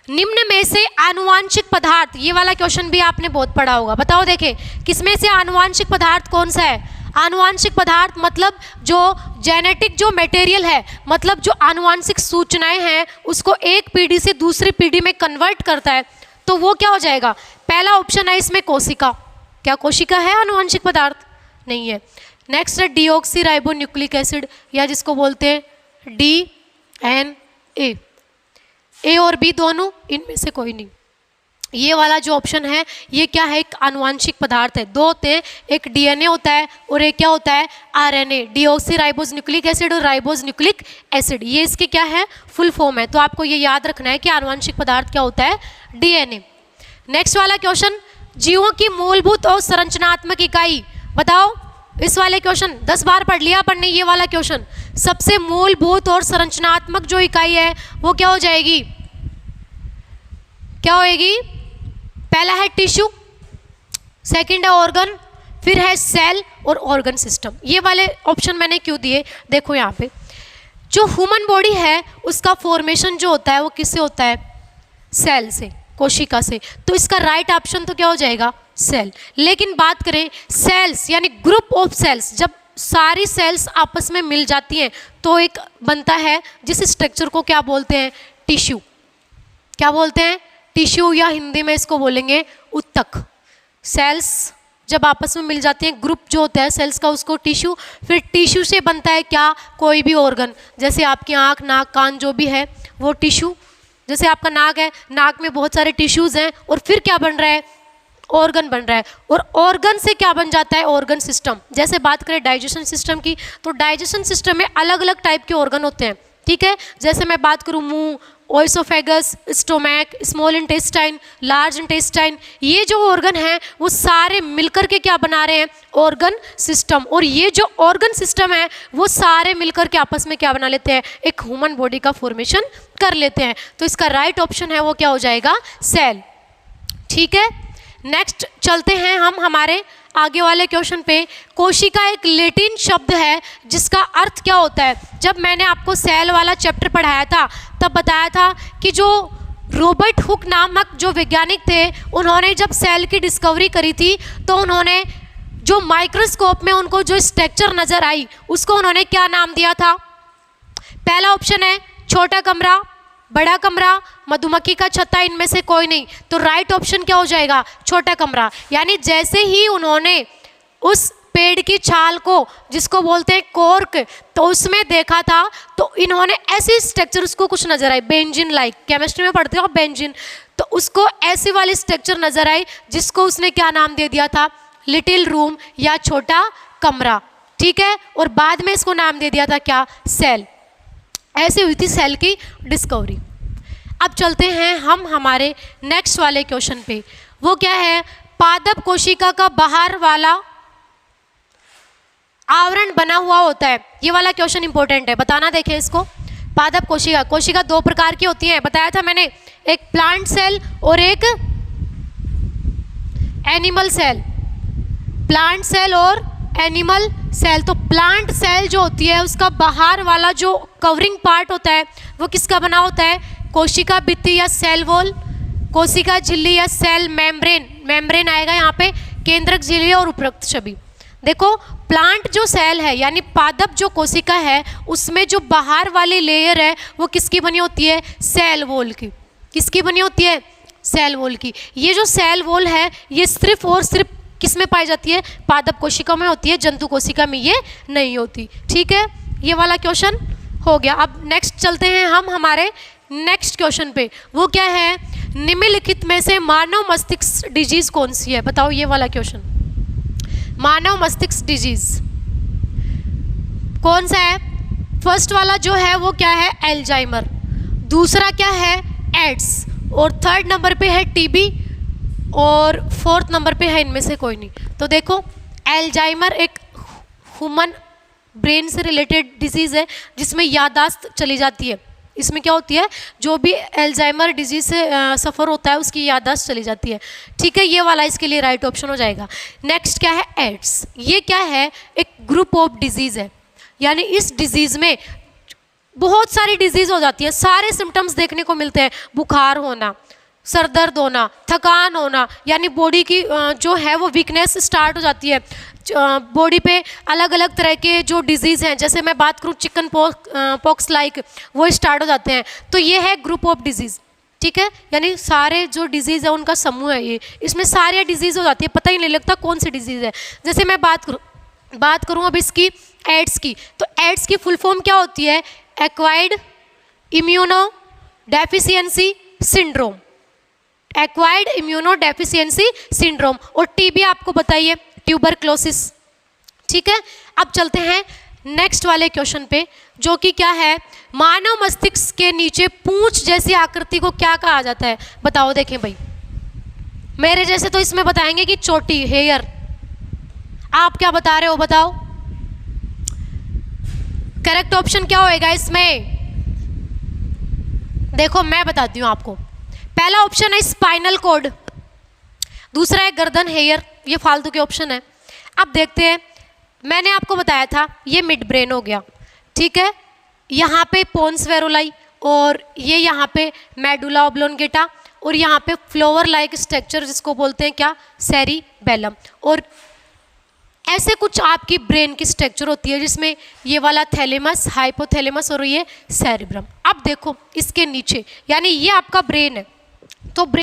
निम्न में से आनुवांशिक पदार्थ, ये वाला क्वेश्चन भी आपने बहुत पढ़ा होगा, बताओ देखे किसमें से आनुवांशिक पदार्थ कौन सा है? आनुवांशिक पदार्थ मतलब जो जेनेटिक जो मटेरियल है, मतलब जो आनुवांशिक सूचनाएं हैं उसको एक पीढ़ी से दूसरी पीढ़ी में कन्वर्ट करता है, तो वो क्या हो जाएगा? पहला ऑप्शन है इसमें कोशिका। क्या कोशिका है आनुवांशिक पदार्थ? नहीं है। नेक्स्ट है डीऑक्सी राइबो न्यूक्लिक एसिड, या जिसको बोलते हैं DNA। ए और बी दोनों, इनमें से कोई नहीं। ये वाला जो ऑप्शन है ये क्या है? एक आनुवांशिक पदार्थ है। दो होते हैं, एक DNA होता है और एक क्या होता है? RNA, deoxy ribose nucleic acid और राइबोज न्यूक्लिक एसिड, ये इसके क्या है? फुल फॉर्म है। तो आपको ये याद रखना है कि आनुवांशिक पदार्थ क्या होता है? DNA। नेक्स्ट वाला क्वेश्चन, जीवों की मूलभूत और संरचनात्मक इकाई, बताओ। इस वाले क्वेश्चन 10 बार पढ़ लिया अपन ने ये वाला क्वेश्चन। सबसे मूलभूत और संरचनात्मक जो इकाई है वो क्या हो जाएगी? क्या होएगी? पहला है टिश्यू, सेकंड है ऑर्गन, फिर है सेल और ऑर्गन सिस्टम। ये वाले ऑप्शन मैंने क्यों दिए? देखो यहाँ पे जो ह्यूमन बॉडी है उसका फॉर्मेशन जो होता है वो किससे होता है? सेल से, कोशिका से। तो इसका राइट ऑप्शन तो क्या हो जाएगा? सेल। लेकिन बात करें सेल्स यानी ग्रुप ऑफ सेल्स, जब सारी सेल्स आपस में मिल जाती हैं तो एक बनता है जिस स्ट्रक्चर को क्या बोलते हैं? टिश्यू। क्या बोलते हैं? टिश्यू, या हिंदी में इसको बोलेंगे उत्तक। सेल्स जब आपस में मिल जाती हैं, ग्रुप जो होता है सेल्स का उसको टिश्यू, फिर टिश्यू से बनता है क्या? कोई भी ऑर्गन, जैसे आपकी आँख, नाक, कान जो भी है वो टिश्यू। जैसे आपका नाक है, नाक में बहुत सारे टिश्यूज़ हैं और फिर क्या बन रहा है? ऑर्गन बन रहा है। और ऑर्गन से क्या बन जाता है? Organ system. जैसे बात करें डाइजेशन सिस्टम की, तो डाइजेशन सिस्टम में अलग अलग टाइप के ऑर्गन होते हैं, ठीक है। जैसे मैं बात करूँ मुंह, oesophagus, stomach, small intestine, large intestine, ये जो ऑर्गन हैं वो सारे मिलकर के क्या बना रहे हैं? Organ system. और ये जो ऑर्गन सिस्टम है वो सारे मिलकर के आपस में क्या बना लेते हैं? एक ह्यूमन बॉडी का फॉर्मेशन कर लेते हैं। तो इसका राइट ऑप्शन है वो क्या हो जाएगा? सेल, ठीक है। नेक्स्ट चलते हैं हम हमारे आगे वाले क्वेश्चन पे। कोशिका एक लैटिन शब्द है जिसका अर्थ क्या होता है? जब मैंने आपको सेल वाला चैप्टर पढ़ाया था तब बताया था कि जो रॉबर्ट हुक नामक जो वैज्ञानिक थे उन्होंने जब सेल की डिस्कवरी करी थी तो उन्होंने जो माइक्रोस्कोप में उनको जो स्ट्रक्चर नज़र आई उसको उन्होंने क्या नाम दिया था? पहला ऑप्शन है छोटा कमरा, बड़ा कमरा, मधुमक्खी का छत्ता, इनमें से कोई नहीं। तो राइट ऑप्शन क्या हो जाएगा? छोटा कमरा। यानी जैसे ही उन्होंने उस पेड़ की छाल को जिसको बोलते हैं कॉर्क, तो उसमें देखा था तो इन्होंने ऐसी स्ट्रक्चर उसको कुछ नजर आई, बेंजीन लाइक, केमिस्ट्री में पढ़ते हो बेंजीन, तो उसको ऐसी वाली स्ट्रक्चर नजर आई जिसको उसने क्या नाम दे दिया था? लिटिल रूम या छोटा कमरा, ठीक है। और बाद में इसको नाम दे दिया था क्या? सेल। ऐसे हुई थी सेल की डिस्कवरी। अब चलते हैं हम हमारे नेक्स्ट वाले क्वेश्चन पे। वो क्या है? पादप कोशिका का बाहर वाला आवरण बना हुआ होता है। ये वाला क्वेश्चन इंपॉर्टेंट है, बताना देखें इसको। पादप कोशिका, कोशिका दो प्रकार की होती है, बताया था मैंने, एक प्लांट सेल और एक एनिमल सेल। प्लांट सेल और एनिमल सेल। तो प्लांट सेल जो होती है उसका बाहर वाला जो कवरिंग पार्ट होता है वो किसका बना होता है? कोशिका भित्ति या सेल वॉल, कोशिका झिल्ली या सेल मेम्ब्रेन। मेम्ब्रेन आएगा यहाँ पे, केंद्रक झिल्ली और उपरोक्त छवि। देखो प्लांट जो सेल है यानी पादप जो कोशिका है उसमें जो बाहर वाली लेयर है वो किसकी बनी होती है? सेल वॉल की। किसकी बनी होती है? सेल वॉल की। ये जो सेल वॉल है ये सिर्फ और सिर्फ किस में पाई जाती है? पादप कोशिका में होती है, जंतु कोशिका में ये नहीं होती, ठीक है। ये वाला क्वेश्चन हो गया। अब नेक्स्ट चलते हैं हम हमारे नेक्स्ट क्वेश्चन पे। वो क्या है? निम्नलिखित में से मानव मस्तिष्क डिजीज कौन सी है? बताओ ये वाला क्वेश्चन। मानव मस्तिष्क डिजीज कौन सा है? फर्स्ट वाला जो है वो क्या है? एल्जाइमर। दूसरा क्या है एड्स, और थर्ड नंबर पे है टीबी, और फोर्थ नंबर पे है इनमें से कोई नहीं। तो देखो एल्जाइमर एक ह्यूमन ब्रेन से रिलेटेड डिजीज़ है जिसमें याददाश्त चली जाती है। इसमें क्या होती है, जो भी एल्जाइमर डिजीज से सफ़र होता है उसकी याददाश्त चली जाती है। ठीक है, ये वाला इसके लिए राइट ऑप्शन हो जाएगा। नेक्स्ट क्या है एड्स, ये क्या है, एक ग्रुप ऑफ डिजीज़ है, यानी इस डिजीज़ में बहुत सारी डिजीज़ हो जाती है, सारे सिम्टम्स देखने को मिलते हैं, बुखार होना, सर दर्द होना, थकान होना, यानी बॉडी की जो है वो वीकनेस स्टार्ट हो जाती है। बॉडी पे अलग अलग तरह के जो डिजीज़ हैं, जैसे मैं बात करूँ चिकन पॉक्स लाइक, वो स्टार्ट हो जाते हैं। तो ये है ग्रुप ऑफ डिजीज़। ठीक है, यानी सारे जो डिजीज़ है उनका समूह है ये, इसमें सारी डिजीज़ हो जाती है, पता ही नहीं लगता कौन सी डिजीज़ है। जैसे मैं बात करूँ अब इसकी एड्स की, तो एड्स की फुल फॉर्म क्या होती है, acquired immuno deficiency syndrome, acquired immuno deficiency syndrome. और टीबी आपको बताइए ट्यूबरक्लोसिस। ठीक है, अब चलते हैं नेक्स्ट वाले क्वेश्चन पे, जो कि क्या है, मानव मस्तिष्क के नीचे पूंछ जैसी आकृति को क्या कहा जाता है, बताओ। देखें भाई, मेरे जैसे तो इसमें बताएंगे कि चोटी, हेयर, आप क्या बता रहे हो बताओ। करेक्ट ऑप्शन क्या होएगा इसमें, देखो मैं बताती हूँ आपको। पहला ऑप्शन है स्पाइनल कॉर्ड, दूसरा है गर्दन, हेयर, ये फालतू के ऑप्शन है। अब देखते हैं, मैंने आपको बताया था ये मिड ब्रेन हो गया। ठीक है, यहाँ पे पोन्स वेरोलाई, और ये यहाँ पे मेडुला ऑब्लोंगेटा, और यहाँ पे फ्लोवर लाइक स्ट्रक्चर जिसको बोलते हैं क्या, सेरिबेलम। और ऐसे कुछ आपकी ब्रेन की स्ट्रक्चर होती है जिसमें ये वाला थैलेमस, हाइपोथैलेमस और ये सेरिब्रम। अब देखो इसके नीचे, यानी ये आपका ब्रेन है, तो